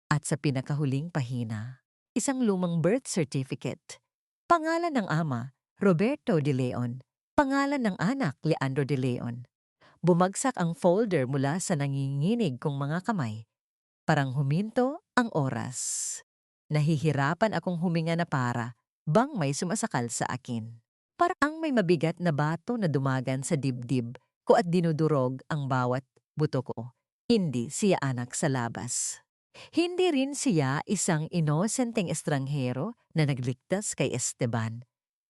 At sa pinakahuling pahina, isang lumang birth certificate. Pangalan ng ama, Roberto de Leon. Pangalan ng anak, Leandro de Leon. Bumagsak ang folder mula sa nanginginig kong mga kamay. Parang huminto ang oras. Nahihirapan akong huminga na bang may sumasakal sa akin. Parang may mabigat na bato na dumagan sa dibdib ko at dinudurog ang bawat buto ko. Hindi siya anak sa labas. Hindi rin siya isang inosenteng estranghero na nagligtas kay Esteban,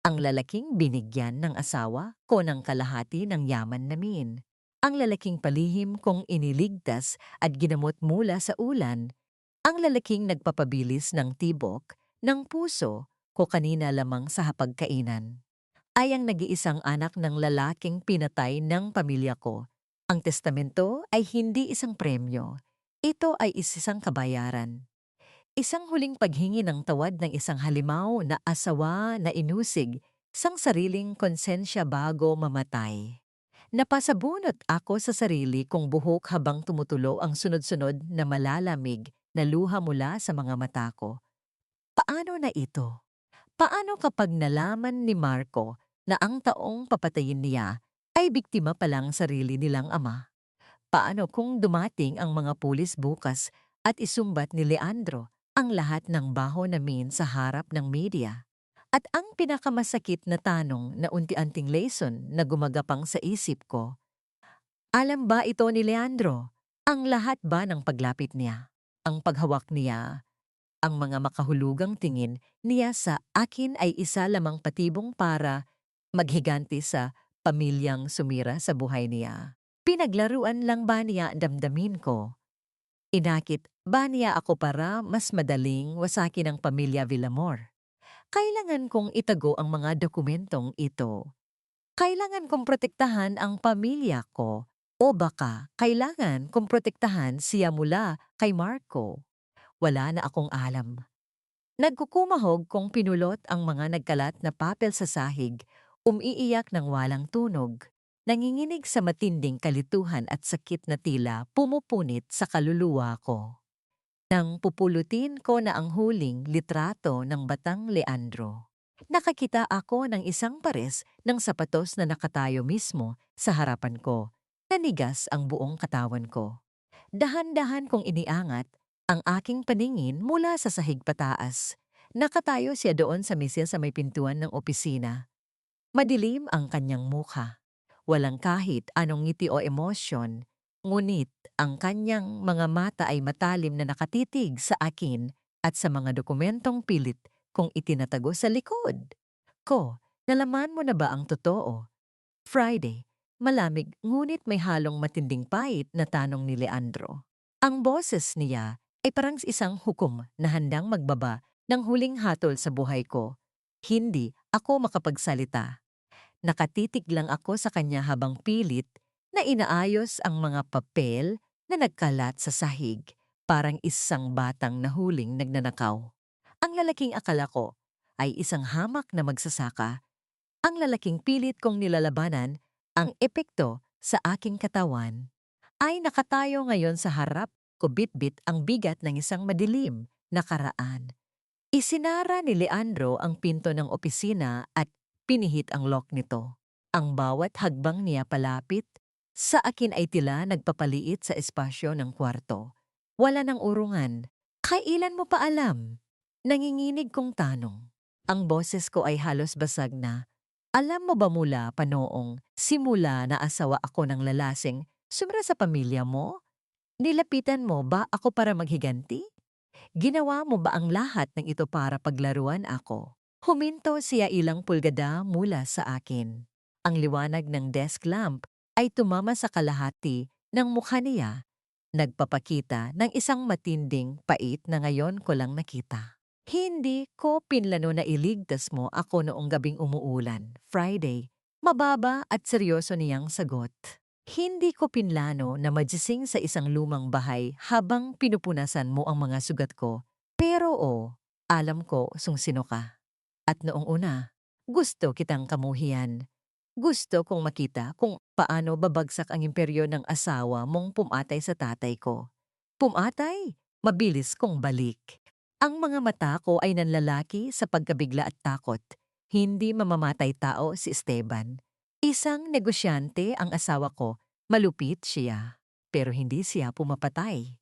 ang lalaking binigyan ng asawa ko ng kalahati ng yaman namin. Ang lalaking palihim kong iniligtas at ginamot mula sa ulan, ang lalaking nagpapabilis ng tibok ng puso ko kanina lamang sa hapagkainan. Ay ang nag-iisang anak ng lalaking pinatay ng pamilya ko. Ang testamento ay hindi isang premyo. Ito ay isang kabayaran. Isang huling paghingi ng tawad ng isang halimaw na asawa na inusig sang sariling konsensya bago mamatay. Napasabunot ako sa sarili kong buhok habang tumutulo ang sunod-sunod na malalamig na luha mula sa mga mata ko. Paano na ito? Paano kapag nalaman ni Marco na ang taong papatayin niya ay biktima palang sarili nilang ama? Paano kung dumating ang mga pulis bukas at isumbat ni Leandro ang lahat ng baho namin sa harap ng media? At ang pinakamasakit na tanong na unti-anting lesson na gumagapang sa isip ko, alam ba ito ni Leandro? Ang lahat ba ng paglapit niya? Ang paghawak niya, ang mga makahulugang tingin niya sa akin ay isa lamang patibong para maghiganti sa pamilyang sumira sa buhay niya. Pinaglaruan lang ba niya ang damdamin ko? Inakit ba niya ako para mas madaling wasakin ang pamilya Villamor? Kailangan kong itago ang mga dokumentong ito. Kailangan kong protektahan ang pamilya ko. O baka kailangan kong protektahan siya mula kay Marco. Wala na akong alam. Nagkukumahog kong pinulot ang mga nagkalat na papel sa sahig, umiiyak ng walang tunog, nanginginig sa matinding kalituhan at sakit na tila pumupunit sa kaluluwa ko. Nang pupulutin ko na ang huling litrato ng Batang Leandro, nakakita ako ng isang pares ng sapatos na nakatayo mismo sa harapan ko. Nanigas ang buong katawan ko. Dahan-dahan kong iniangat ang aking paningin mula sa sahig pataas. Nakatayo siya doon sa mesa sa may pintuan ng opisina. Madilim ang kanyang mukha. Walang kahit anong ngiti o emosyon, ngunit ang kanyang mga mata ay matalim na nakatitig sa akin at sa mga dokumentong pilit kong itinatago sa likod ko. Nalaman mo na ba ang totoo? Friday, malamig ngunit may halong matinding pait na tanong ni Leandro. Ang boses niya ay parang isang hukom na handang magbaba ng huling hatol sa buhay ko. Hindi ako makapagsalita. Nakatitig lang ako sa kanya habang pilit na inaayos ang mga papel na nagkalat sa sahig, parang isang batang nahuling nagnanakaw. Ang lalaking akala ko ay isang hamak na magsasaka. Ang lalaking pilit kong nilalabanan ang epekto sa aking katawan ay nakatayo ngayon sa harap ko, bitbit ang bigat ng isang madilim na karaan. Isinara ni Leandro ang pinto ng opisina at pinihit ang lock nito. Ang bawat hagbang niya palapit sa akin ay tila nagpapaliit sa espasyo ng kwarto. Wala ng urungan. Kailan mo pa alam? Nanginginig kong tanong. Ang boses ko ay halos basag na. Alam mo ba mula pa noong simula na asawa ako ng lalasing sumira sa pamilya mo? Nilapitan mo ba ako para maghiganti? Ginawa mo ba ang lahat ng ito para paglaruan ako? Huminto siya ilang pulgada mula sa akin. Ang liwanag ng desk lamp ay tumama sa kalahati ng mukha niya, nagpapakita ng isang matinding pait na ngayon ko lang nakita. Hindi ko pinlano na iligtas mo ako noong gabing umuulan, Friday. Mababa at seryoso niyang sagot. Hindi ko pinlano na magising sa isang lumang bahay habang pinupunasan mo ang mga sugat ko. Pero alam ko sino ka. At noong una, gusto kitang kamuhian. Gusto kong makita kung paano babagsak ang imperyo ng asawa mong pumatay sa tatay ko. Pumatay, mabilis kong balik. Ang mga mata ko ay nanlalaki sa pagkabigla at takot. Hindi mamamatay tao si Esteban. Isang negosyante ang asawa ko, malupit siya. Pero hindi siya pumapatay.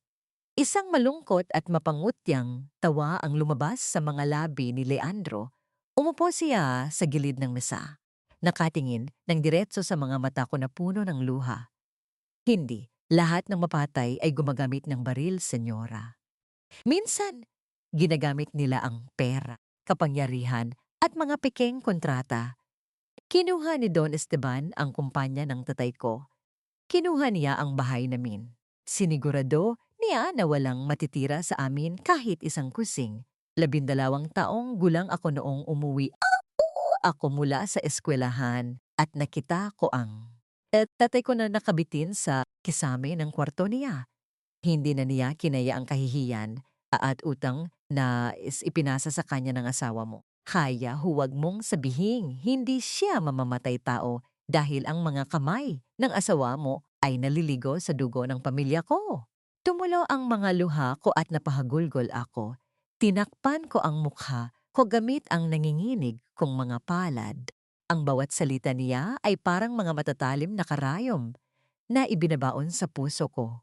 Isang malungkot at mapangutyang tawa ang lumabas sa mga labi ni Leandro. Umupo siya sa gilid ng mesa. Nakatingin ng diretso sa mga mata ko na puno ng luha. Hindi, lahat ng mapatay ay gumagamit ng baril, senyora. Minsan, ginagamit nila ang pera, kapangyarihan at mga pekeng kontrata. Kinuha ni Don Esteban ang kumpanya ng tatay ko. Kinuha niya ang bahay namin. Sinigurado niya na walang matitira sa amin kahit isang kusing. 12 taong gulang ako noong umuwi ako mula sa eskwelahan at nakita ko ang tatay ko na nakabitin sa kisame ng kwarto niya. Hindi na niya kinaya ang kahihiyan at utang na ipinasa sa kanya ng asawa mo. Kaya huwag mong sabihing hindi siya mamamatay tao dahil ang mga kamay ng asawa mo ay naliligo sa dugo ng pamilya ko. Tumulo ang mga luha ko at napahagulgol ako. Tinakpan ko ang mukha ko gamit ang nanginginig kong mga palad. Ang bawat salita niya ay parang mga matatalim na karayom na ibinabaon sa puso ko.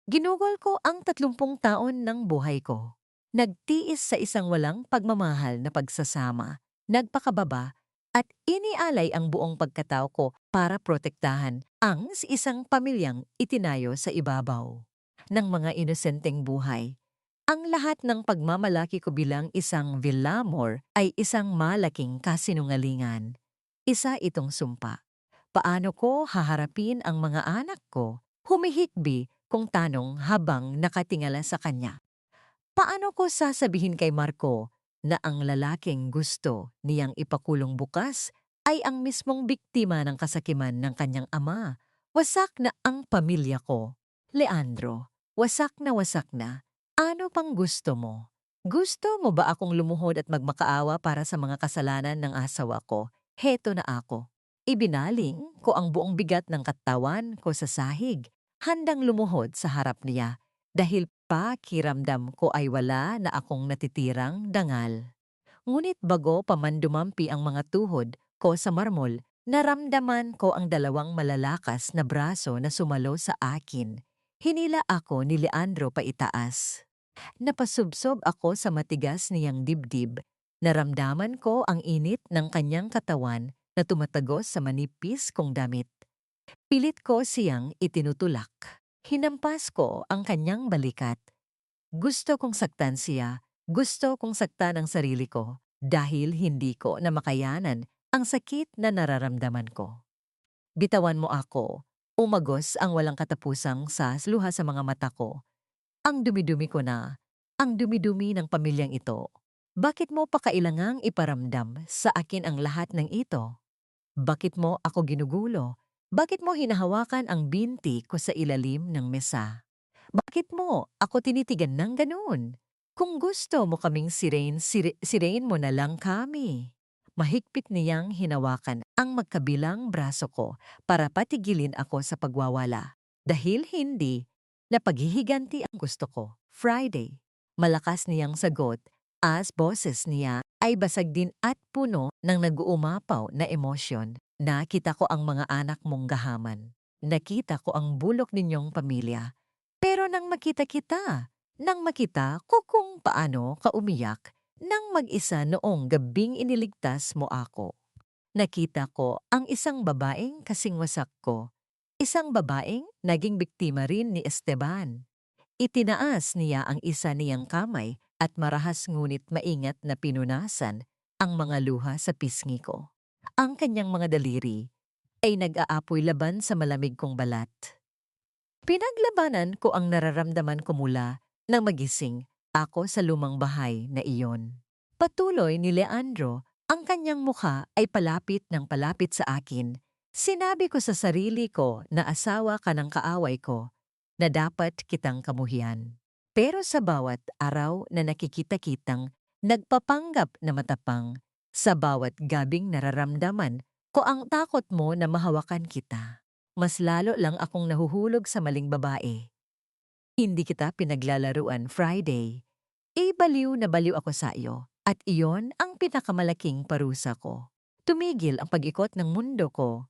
Ginugol ko ang 30 taon ng buhay ko. Nagtiis sa isang walang pagmamahal na pagsasama, nagpakababa, at inialay ang buong pagkatao ko para protektahan ang isang pamilyang itinayo sa ibabaw ng mga inosenteng buhay. Ang lahat ng pagmamalaki ko bilang isang Villamor ay isang malaking kasinungalingan. Isa itong sumpa. Paano ko haharapin ang mga anak ko? Humihikbi kung tanong habang nakatingala sa kanya. Paano ko sasabihin kay Marco na ang lalaking gusto niyang ipakulong bukas ay ang mismong biktima ng kasakiman ng kanyang ama? Wasak na ang pamilya ko. Leandro, wasak na wasak na. Ano pang gusto mo? Gusto mo ba akong lumuhod at magmakaawa para sa mga kasalanan ng asawa ko? Heto na ako. Ibinaling ko ang buong bigat ng katawan ko sa sahig, handang lumuhod sa harap niya dahil pakiramdam ko ay wala na akong natitirang dangal. Ngunit bago pa man dumampi ang mga tuhod ko sa marmol, naramdaman ko ang dalawang malalakas na braso na sumalo sa akin. Hinila ako ni Leandro paitaas. Napasubsob ako sa matigas niyang dibdib. Naramdaman ko ang init ng kanyang katawan na tumatagos sa manipis kong damit. Pilit ko siyang itinutulak. Hinampas ko ang kanyang balikat. Gusto kong saktan siya, Gusto kong saktan ang sarili ko dahil hindi ko na makayanan ang sakit na nararamdaman ko. Bitawan mo ako. Umagos ang walang katapusang luha sa mga mata ko. Ang dumi-dumi ko na. Ang dumi-dumi ng pamilyang ito. Bakit mo pa kailangang iparamdam sa akin ang lahat ng ito? Bakit mo ako ginugulo? Bakit mo hinahawakan ang binti ko sa ilalim ng mesa? Bakit mo ako tinitigan ng ganoon? Kung gusto mo kaming sirain mo na lang kami. Mahigpit niyang hinawakan ang magkabilang braso ko para patigilin ako sa pagwawala. Dahil hindi na paghihiganti ang gusto ko. Friday. Malakas niyang sagot as boses niya ay basag din at puno ng nag-uumapaw na emosyon. Nakita ko ang mga anak mong gahaman. Nakita ko ang bulok ninyong pamilya. Pero nang makita ko kung paano ka umiyak nang mag-isa noong gabing iniligtas mo ako. Nakita ko ang isang babaeng kasing wasak ko. Isang babaeng naging biktima rin ni Esteban. Itinaas niya ang isa niyang kamay at marahas ngunit maingat na pinunasan ang mga luha sa pisngi ko. Ang kanyang mga daliri ay nag-aapoy laban sa malamig kong balat. Pinaglabanan ko ang nararamdaman ko mula nang magising ako sa lumang bahay na iyon. Patuloy ni Leandro, ang kanyang mukha ay palapit ng palapit sa akin. Sinabi ko sa sarili ko na asawa ka ng kaaway ko, na dapat kitang kamuhian. Pero sa bawat araw na nakikita-kitang nagpapanggap na matapang, sa bawat gabing nararamdaman ko ang takot mo na mahawakan kita. Mas lalo lang akong nahuhulog sa maling babae. Hindi kita pinaglalaruan Friday. Baliw na baliw ako sa iyo at iyon ang pinakamalaking parusa ko. Tumigil ang pag-ikot ng mundo ko.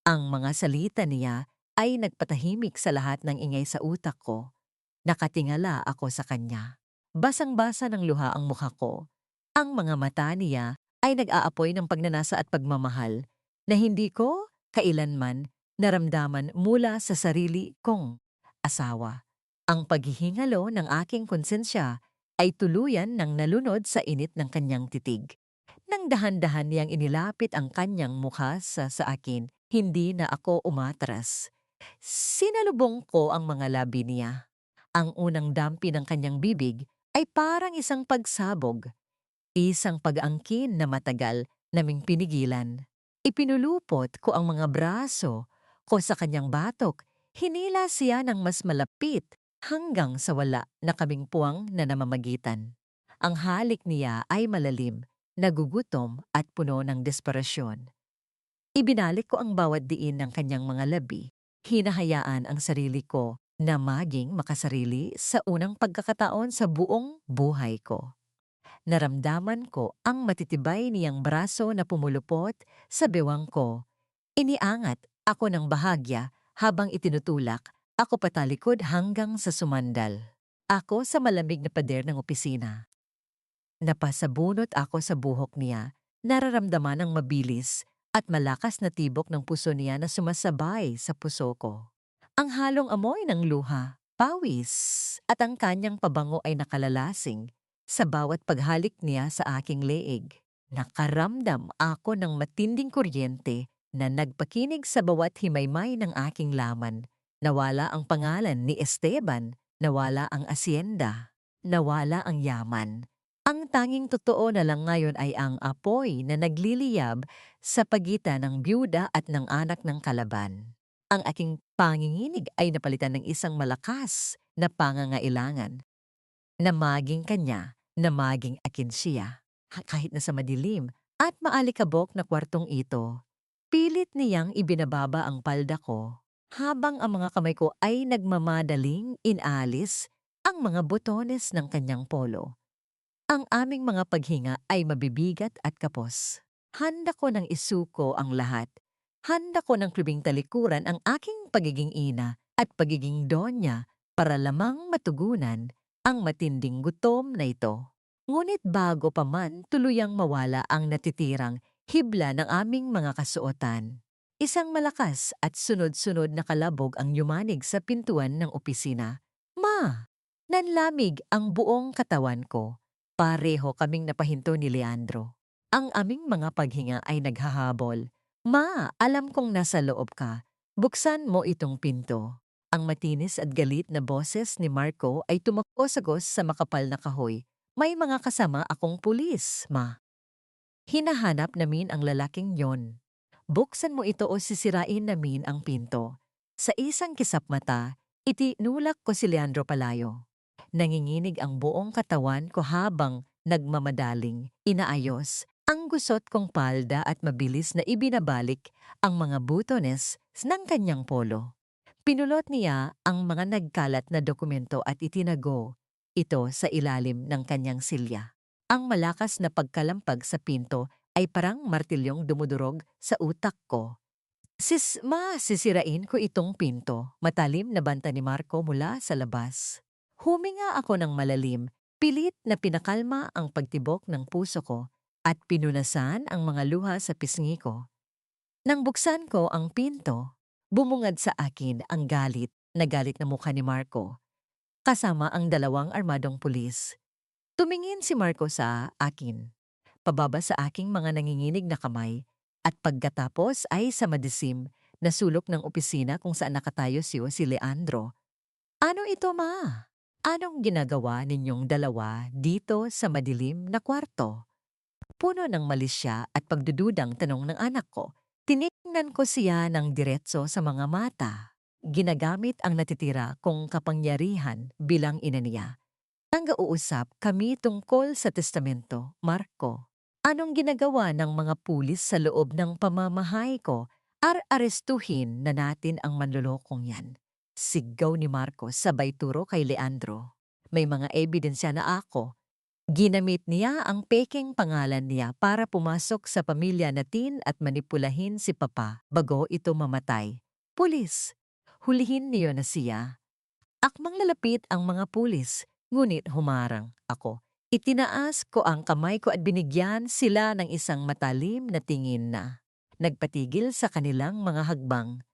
Ang mga salita niya ay nagpatahimik sa lahat ng ingay sa utak ko. Nakatingala ako sa kanya. Basang-basa ng luha ang mukha ko. Ang mga mata niya ay nag-aapoy ng pagnanasa at pagmamahal na hindi ko kailanman naramdaman mula sa sarili kong asawa. Ang paghihingalo ng aking konsensya ay tuluyan ng nalunod sa init ng kanyang titig. Nang dahan-dahan niyang inilapit ang kanyang mukha sa akin, hindi na ako umatras. Sinalubong ko ang mga labi niya. Ang unang dampi ng kanyang bibig ay parang isang pagsabog, isang pag-angkin na matagal naming pinigilan. Ipinulupot ko ang mga braso ko sa kanyang batok. Hinila siya ng mas malapit hanggang sa wala na kaming puwang na namamagitan. Ang halik niya ay malalim, nagugutom at puno ng desperasyon. Ibinalik ko ang bawat diin ng kanyang mga labi. Hinahayaan ang sarili ko na maging makasarili sa unang pagkakataon sa buong buhay ko. Naramdaman ko ang matitibay niyang braso na pumulupot sa bewang ko. Iniangat ako ng bahagya habang itinutulak ako patalikod hanggang sa sumandal. Ako sa malamig na pader ng opisina. Napasabunot ako sa buhok niya, nararamdaman ang mabilis at malakas na tibok ng puso niya na sumasabay sa puso ko. Ang halong amoy ng luha, pawis, at ang kanyang pabango ay nakalalasing sa bawat paghalik niya sa aking leeg. Nakaramdam ako ng matinding kuryente na nagpakinig sa bawat himaymay ng aking laman. Nawala ang pangalan ni Esteban, nawala ang asyenda, nawala ang yaman. Ang tanging totoo na lang ngayon ay ang apoy na nagliliyab sa pagitan ng byuda at ng anak ng kalaban. Ang aking panginginig ay napalitan ng isang malakas na pangangailangan. Na maging kanya, na maging akin siya. Kahit na sa madilim at maalikabok na kwartong ito, pilit niyang ibinababa ang palda ko habang ang mga kamay ko ay nagmamadaling inalis ang mga botones ng kanyang polo. Ang aming mga paghinga ay mabibigat at kapos. Handa ko ng isuko ang lahat. Handa ko ng kribing talikuran ang aking pagiging ina at pagiging donya para lamang matugunan ang matinding gutom na ito. Ngunit bago pa man tuluyang mawala ang natitirang hibla ng aming mga kasuotan, isang malakas at sunod-sunod na kalabog ang yumanig sa pintuan ng opisina. Ma! Nanlamig ang buong katawan ko. Pareho kaming napahinto ni Leandro. Ang aming mga paghinga ay naghahabol. Ma, alam kong nasa loob ka. Buksan mo itong pinto. Ang matinis at galit na boses ni Marco ay tumakbo sagos sa makapal na kahoy. May mga kasama akong pulis, ma. Hinahanap namin ang lalaking yon. Buksan mo ito o sisirain namin ang pinto. Sa isang kisap mata, itinulak ko si Leandro Palayo. Nanginginig ang buong katawan ko habang nagmamadaling, inaayos, ang gusot kong palda at mabilis na ibinabalik ang mga butones ng kanyang polo. Pinulot niya ang mga nagkalat na dokumento at itinago ito sa ilalim ng kanyang silya. Ang malakas na pagkalampag sa pinto ay parang martilyong dumudurog sa utak ko. Sisirain ko itong pinto, matalim na banta ni Marco mula sa labas. Huminga ako ng malalim, pilit na pinakalma ang pagtibok ng puso ko at pinunasan ang mga luha sa pisngi ko. Nang buksan ko ang pinto, bumungad sa akin ang galit na mukha ni Marco, kasama ang dalawang armadong pulis. Tumingin si Marco sa akin, pababa sa aking mga nanginginig na kamay, at pagkatapos ay sa madisim na sulok ng opisina kung saan nakatayo si Leandro. Ano ito, ma? Anong ginagawa ninyong dalawa dito sa madilim na kwarto? Puno ng malisya at pagdududang tanong ng anak ko. Tinignan ko siya ng diretso sa mga mata. Ginagamit ang natitira kong kapangyarihan bilang ina niya. Nang-uusap kami tungkol sa testamento, Marco. Anong ginagawa ng mga pulis sa loob ng pamamahay ko? Arestuhin na natin ang manlolokong yan. Sigaw ni Marco sabay turo kay Leandro. May mga ebidensya na ako. Ginamit niya ang peking pangalan niya para pumasok sa pamilya natin at manipulahin si Papa bago ito mamatay. Pulis, hulihin niyo na siya. Akmang lalapit ang mga pulis, ngunit humarang ako. Itinaas ko ang kamay ko at binigyan sila ng isang matalim na tingin na nagpatigil sa kanilang mga hagbang.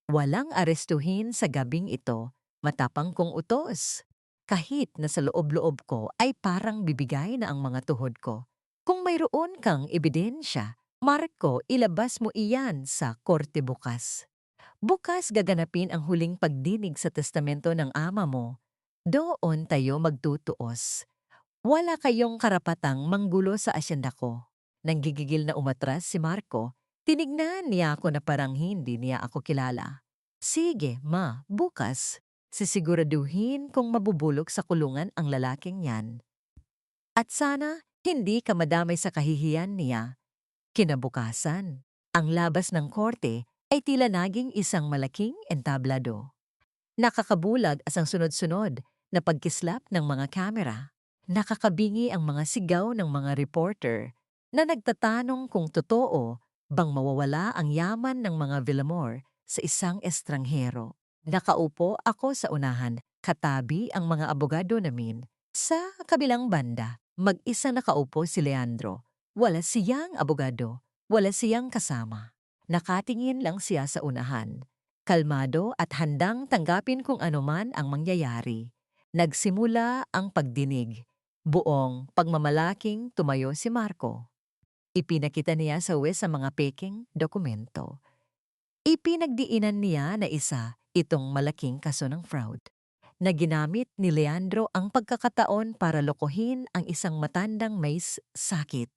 Walang arestuhin sa gabing ito, matapang kong utos. Kahit na sa loob-loob ko ay parang bibigay na ang mga tuhod ko. Kung mayroon kang ebidensya, Marco, ilabas mo iyan sa korte bukas. Bukas gaganapin ang huling pagdinig sa testamento ng ama mo. Doon tayo magtutuos. Wala kayong karapatang manggulo sa asyenda ko. Nang gigigil na umatras si Marco, tinignan niya ako na parang hindi niya ako kilala. Sige, ma, bukas. Sisiguraduhin kung mabubulok sa kulungan ang lalaking yan. At sana hindi ka madamay sa kahihiyan niya. Kinabukasan, ang labas ng korte ay tila naging isang malaking entablado. Nakakabulag ang sunod-sunod na pagkislap ng mga kamera. Nakakabingi ang mga sigaw ng mga reporter na nagtatanong kung totoo bang mawawala ang yaman ng mga Villamor sa isang estranghero. Nakaupo ako sa unahan, katabi ang mga abogado namin. Sa kabilang banda, mag-isa nakaupo si Leandro. Wala siyang abogado, wala siyang kasama. Nakatingin lang siya sa unahan. Kalmado at handang tanggapin kung anuman ang mangyayari. Nagsimula ang pagdinig. Buong pagmamalaking tumayo si Marco. Ipinakita niya sa huwes ang mga peking dokumento. Ipinagdiinan niya na isa itong malaking kaso ng fraud na ginamit ni Leandro ang pagkakataon para lokohin ang isang matandang may sakit.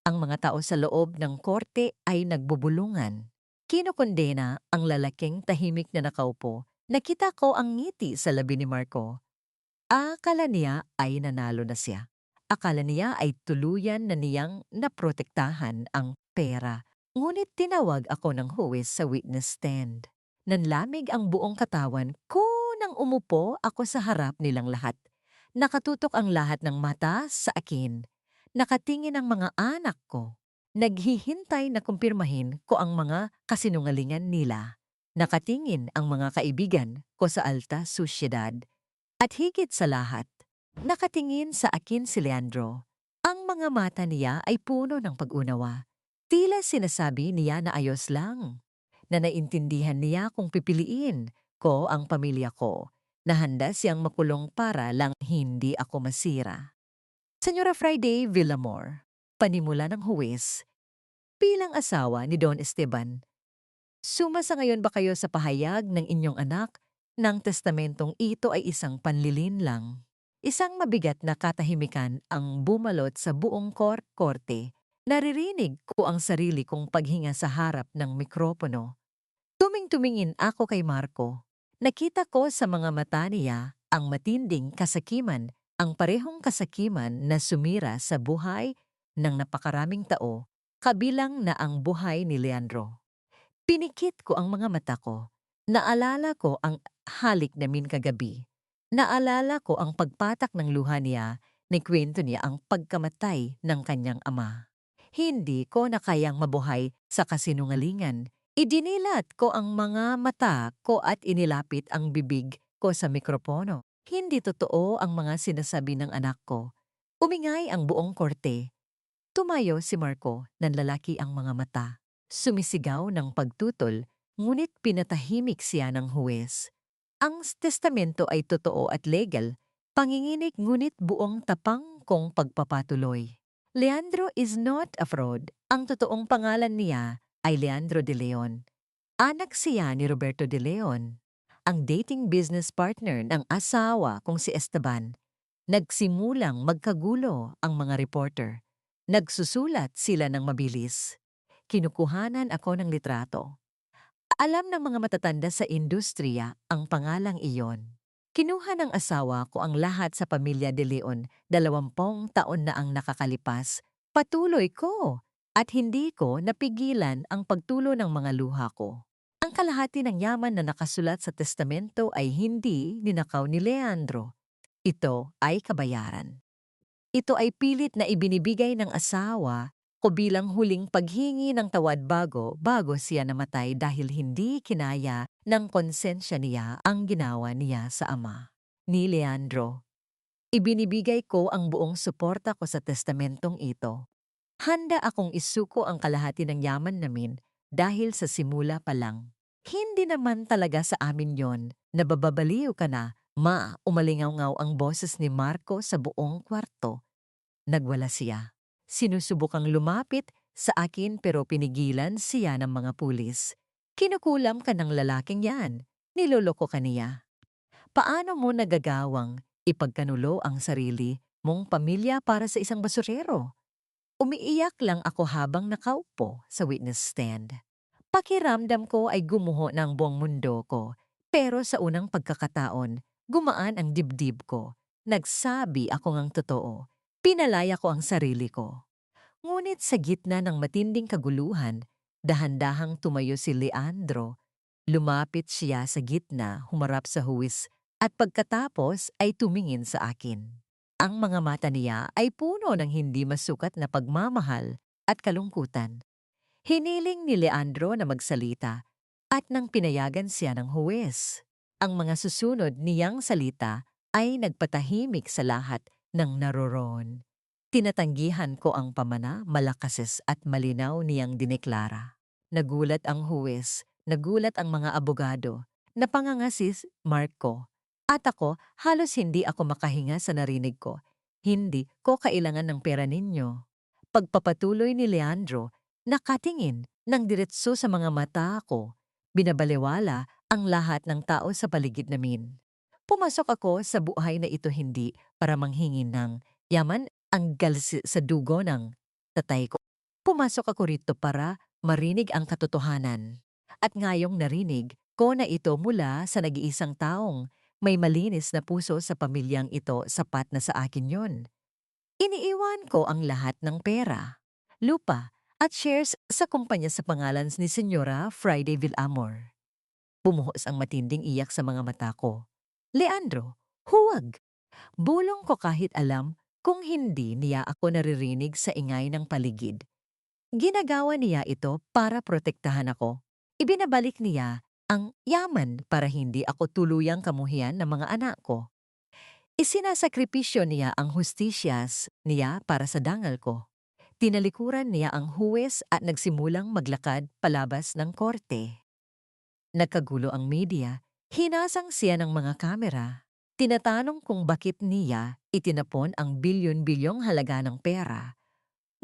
Ang mga tao sa loob ng korte ay nagbubulungan. Kinokondena ang lalaking tahimik na nakaupo. Nakita ko ang ngiti sa labi ni Marco. Akala niya ay nanalo na siya. Akala niya ay tuluyan na niyang naprotektahan ang pera. Ngunit tinawag ako ng huwes sa witness stand. Nanlamig ang buong katawan ko nang umupo ako sa harap nilang lahat. Nakatutok ang lahat ng mata sa akin. Nakatingin ang mga anak ko. Naghihintay na kumpirmahin ko ang mga kasinungalingan nila. Nakatingin ang mga kaibigan ko sa alta susyedad. At higit sa lahat, nakatingin sa akin si Leandro. Ang mga mata niya ay puno ng pag-unawa. Tila sinasabi niya na ayos lang. Na naintindihan niya kung pipiliin ko ang pamilya ko. Na handa siyang makulong para lang hindi ako masira. Senyora Friday Villamor, panimula ng huwes, bilang asawa ni Don Esteban, sumasa ngayon ba kayo sa pahayag ng inyong anak ng testamentong ito ay isang panlilin lang? Isang mabigat na katahimikan ang bumalot sa buong korte. Naririnig ko ang sarili kong paghinga sa harap ng mikropono. Tuming-tumingin ako kay Marco. Nakita ko sa mga mata niya ang matinding kasakiman, ang parehong kasakiman na sumira sa buhay ng napakaraming tao, kabilang na ang buhay ni Leandro. Pinikit ko ang mga mata ko. Naalala ko ang halik namin kagabi. Naalala ko ang pagpatak ng luha niya, kwento niya ang pagkamatay ng kanyang ama. Hindi ko na kayang mabuhay sa kasinungalingan. Idinilat ko ang mga mata ko at inilapit ang bibig ko sa mikropono. Hindi totoo ang mga sinasabi ng anak ko. Umingay ang buong korte. Tumayo si Marco, nanlalaki ang mga mata. Sumisigaw ng pagtutol, ngunit pinatahimik siya ng huwes. Ang testamento ay totoo at legal, panginginig ngunit buong tapang kong pagpapatuloy. Leandro is not a fraud. Ang totoong pangalan niya ay Leandro de Leon. Anak siya ni Roberto de Leon, ang dating business partner ng asawa kong si Esteban. Nagsimulang magkagulo ang mga reporter. Nagsusulat sila ng mabilis. Kinukuhanan ako ng litrato. Alam ng mga matatanda sa industriya ang pangalang iyon. Kinuha ng asawa ko ang lahat sa pamilya de Leon, 20 taon na ang nakakalipas. Patuloy ko at hindi ko napigilan ang pagtulo ng mga luha ko. Ang kalahati ng yaman na nakasulat sa testamento ay hindi ninakaw ni Leandro. Ito ay kabayaran. Ito ay pilit na ibinibigay ng asawa ko bilang huling paghingi ng tawad bago siya namatay dahil hindi kinaya ng konsensya niya ang ginawa niya sa ama ni Leandro. Ibinibigay ko ang buong suporta ko sa testamentong ito. Handa akong isuko ang kalahati ng yaman namin dahil sa simula pa lang. Hindi naman talaga sa amin yon. Nababaliw ka na, ma, umalingaw-ngaw ang boses ni Marco sa buong kwarto. Nagwala siya. Sinusubukang lumapit sa akin pero pinigilan siya ng mga pulis. Kinukulam ka ng lalaking yan. Niloloko ka niya. Paano mo nagagawang ipagkanulo ang sarili mong pamilya para sa isang basurero? Umiiyak lang ako habang nakaupo sa witness stand. Pakiramdam ko ay gumuho ng buong mundo ko, pero sa unang pagkakataon, gumaan ang dibdib ko. Nagsabi ako ngang totoo. Pinalaya ko ang sarili ko. Ngunit sa gitna ng matinding kaguluhan, dahan-dahang tumayo si Leandro. Lumapit siya sa gitna, humarap sa huwis, at pagkatapos ay tumingin sa akin. Ang mga mata niya ay puno ng hindi masukat na pagmamahal at kalungkutan. Hiniling ni Leandro na magsalita at nang pinayagan siya ng huwes. Ang mga susunod niyang salita ay nagpatahimik sa lahat ng naroroon. Tinatanggihan ko ang pamana, malakases at malinaw niyang dineklara. Nagulat ang huwes, nagulat ang mga abogado, napangangasis Marco. At ako, halos hindi ako makahinga sa narinig ko. Hindi ko kailangan ng pera ninyo. Pagpapatuloy ni Leandro, nakatingin ng diretso sa mga mata ko. Binabalewala ang lahat ng tao sa paligid namin. Pumasok ako sa buhay na ito hindi para manghingi ng yaman ang galsi sa dugo ng tatay ko. Pumasok ako rito para marinig ang katotohanan. At ngayong narinig ko na ito mula sa nag-iisang taong may malinis na puso sa pamilyang ito, sapat na sa akin yon. Iniiwan ko ang lahat ng pera, lupa, at shares sa kumpanya sa pangalan ni Senyora Friday Villamor. Bumuhos ang matinding iyak sa mga mata ko. Leandro, huwag! Bulong ko kahit alam kung hindi niya ako naririnig sa ingay ng paligid. Ginagawa niya ito para protektahan ako. Ibinabalik niya ang yaman para hindi ako tuluyang kamuhian ng mga anak ko. Isinasakripisyo niya ang hustisyas niya para sa dangal ko. Tinalikuran niya ang huwes at nagsimulang maglakad palabas ng korte. Nagkagulo ang media, hinasang siya ng mga kamera. Tinatanong kung bakit niya itinapon ang bilyon-bilyong halaga ng pera.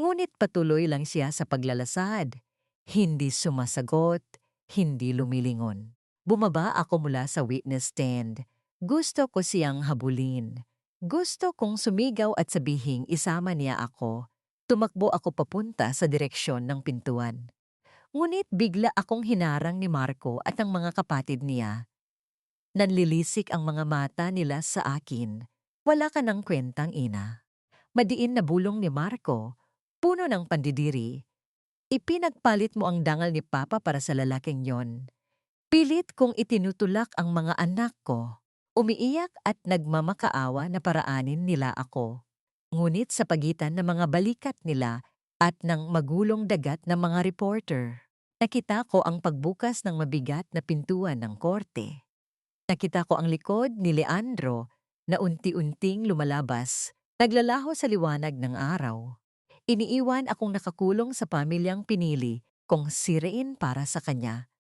Ngunit patuloy lang siya sa paglalasad. Hindi sumasagot, hindi lumilingon. Bumaba ako mula sa witness stand. Gusto ko siyang habulin. Gusto kong sumigaw at sabihing isama niya ako. Tumakbo ako papunta sa direksyon ng pintuan. Ngunit bigla akong hinarang ni Marco at ang mga kapatid niya. Nanlilisik ang mga mata nila sa akin. Wala ka ng kwentang ina. Madiin na bulong ni Marco, puno ng pandidiri. Ipinagpalit mo ang dangal ni Papa para sa lalaking yon. Pilit kong itinutulak ang mga anak ko. Umiiyak at nagmamakaawa na paraanin nila ako. Ngunit sa pagitan ng mga balikat nila at ng magulong dagat ng mga reporter, nakita ko ang pagbukas ng mabigat na pintuan ng korte. Nakita ko ang likod ni Leandro na unti-unting lumalabas, naglalaho sa liwanag ng araw. Iniiwan akong nakakulong sa pamilyang pinili kong sirain para sa kanya.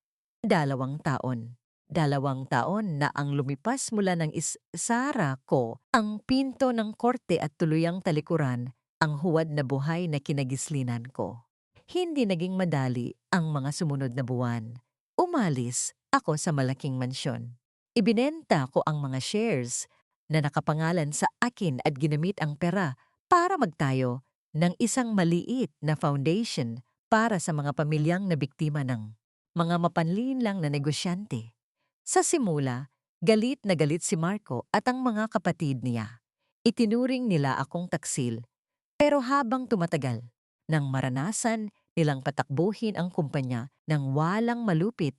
2 taon. 2 taon na ang lumipas mula ng isara ko ang pinto ng korte at tuluyang talikuran ang huwad na buhay na kinagislinan ko. Hindi naging madali ang mga sumunod na buwan. Umalis ako sa malaking mansyon. Ibinenta ko ang mga shares na nakapangalan sa akin at ginamit ang pera para magtayo ng isang maliit na foundation para sa mga pamilyang nabiktima ng mga mapanlinlang na negosyante. Sa simula, galit na galit si Marco at ang mga kapatid niya. Itinuring nila akong taksil. Pero habang tumatagal, nang maranasan nilang patakbuhin ang kumpanya ng walang malupit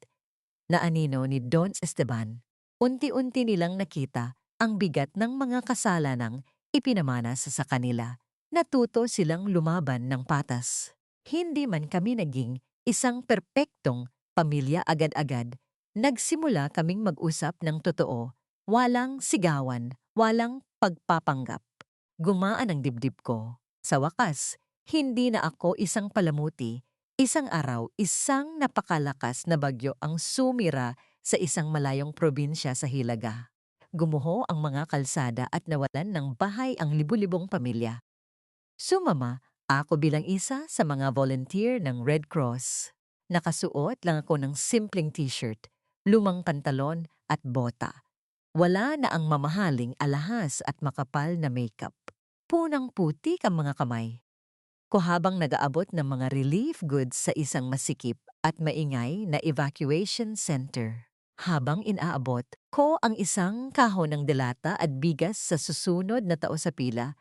na anino ni Don Esteban, unti-unti nilang nakita ang bigat ng mga kasalanang ipinamana sa kanila. Natuto silang lumaban ng patas. Hindi man kami naging isang perpektong pamilya agad-agad, nagsimula kaming mag-usap ng totoo, walang sigawan, walang pagpapanggap. Gumaan ang dibdib ko. Sa wakas, hindi na ako isang palamuti. Isang araw, isang napakalakas na bagyo ang sumira sa isang malayong probinsya sa Hilaga. Gumuho ang mga kalsada at nawalan ng bahay ang libu-libong pamilya. Sumama ako bilang isa sa mga volunteer ng Red Cross. Nakasuot lang ako ng simpleng t-shirt, lumang pantalon at bota. Wala na ang mamahaling alahas at makapal na makeup. Punang-putik ang mga kamay ko habang nag-aabot ng mga relief goods sa isang masikip at maingay na evacuation center. Habang inaabot ko ang isang kahon ng delata at bigas sa susunod na tao sa pila,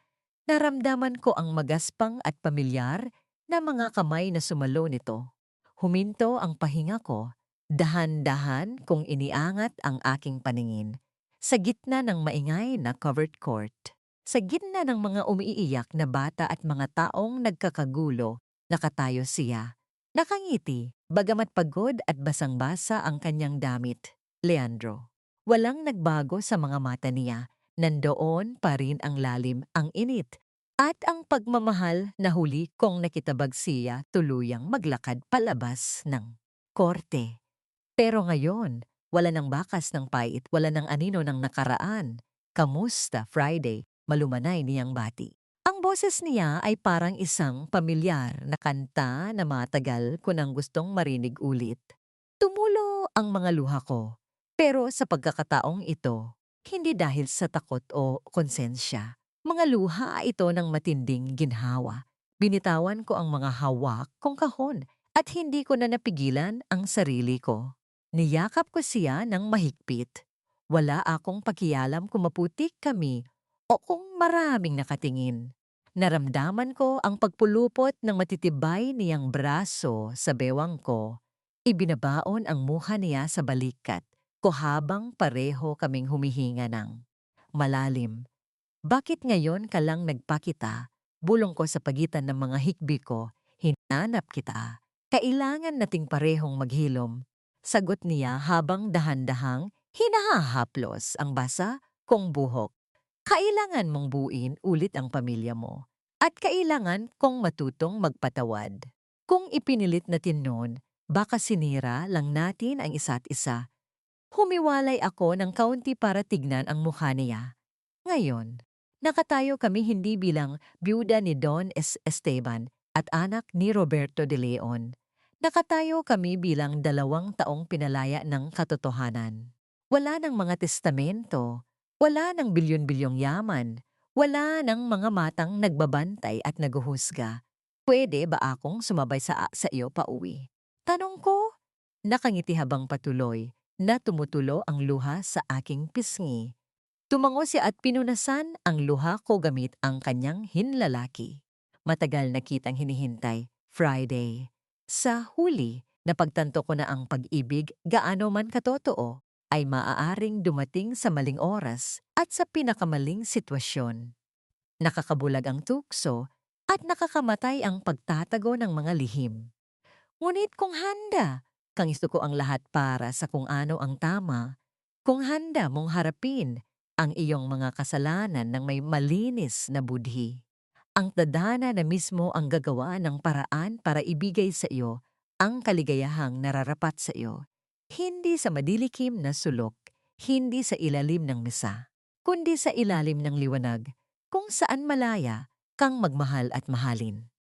naramdaman ko ang magaspang at pamilyar na mga kamay na sumalo nito. Huminto ang pahinga ko, dahan-dahan kong iniangat ang aking paningin. Sa gitna ng maingay na covered court, sa gitna ng mga umiiyak na bata at mga taong nagkakagulo, nakatayo siya. Nakangiti, bagamat pagod at basang-basa ang kanyang damit. Leandro. Walang nagbago sa mga mata niya. Nandoon pa rin ang lalim, ang init, at ang pagmamahal na huli kong nakitabag siya tuluyang maglakad palabas ng korte. Pero ngayon, wala ng bakas ng pait, wala ng anino ng nakaraan. Kamusta, Friday? Malumanay niyang bati. Ang boses niya ay parang isang pamilyar na kanta na matagal ko nang gustong marinig ulit. Tumulo ang mga luha ko. Pero sa pagkakataong ito, hindi dahil sa takot o konsensya. Mga luha ito ng matinding ginhawa. Binitawan ko ang mga hawak kong kahon at hindi ko na napigilan ang sarili ko. Niyakap ko siya ng mahigpit. Wala akong pakialam kung maputik kami o kung maraming nakatingin. Naramdaman ko ang pagpulupot ng matitibay niyang braso sa bewang ko. Ibinabaon ang mukha niya sa balikat ko habang pareho kaming humihinga ng malalim. Bakit ngayon ka lang nagpakita? Bulong ko sa pagitan ng mga hikbi ko, hinanap kita. Kailangan nating parehong maghilom. Sagot niya habang dahan-dahang hinahahaplos ang basa kong buhok. Kailangan mong buuin ulit ang pamilya mo. At kailangan kong matutong magpatawad. Kung ipinilit natin noon, baka sinira lang natin ang isa't isa. Humiwalay ako ng kaunti para tignan ang mukha niya. Ngayon, nakatayo kami hindi bilang byuda ni Don Esteban at anak ni Roberto de Leon. Nakatayo kami bilang 2 taong pinalaya ng katotohanan. Wala ng mga testamento, wala ng bilyon-bilyong yaman, wala ng mga matang nagbabantay at naguhusga. Pwede ba akong sumabay sa iyo pauwi? Tanong ko, nakangiti habang patuloy na tumutulo ang luha sa aking pisngi. Tumango siya at pinunasan ang luha ko gamit ang kanyang hinlalaki. Matagal na kitang hinihintay, Friday. Sa huli, napagtanto ko na ang pag-ibig, gaano man katotoo, ay maaaring dumating sa maling oras at sa pinakamaling sitwasyon. Nakakabulag ang tukso at nakakamatay ang pagtatago ng mga lihim. Ngunit kung handa, kang gusto ko ang lahat para sa kung ano ang tama, kung handa mong harapin ang iyong mga kasalanan ng may malinis na budhi, ang tadhana na mismo ang gagawa ng paraan para ibigay sa iyo ang kaligayahang nararapat sa iyo, hindi sa madilikim na sulok, hindi sa ilalim ng mesa, kundi sa ilalim ng liwanag, kung saan malaya kang magmahal at mahalin.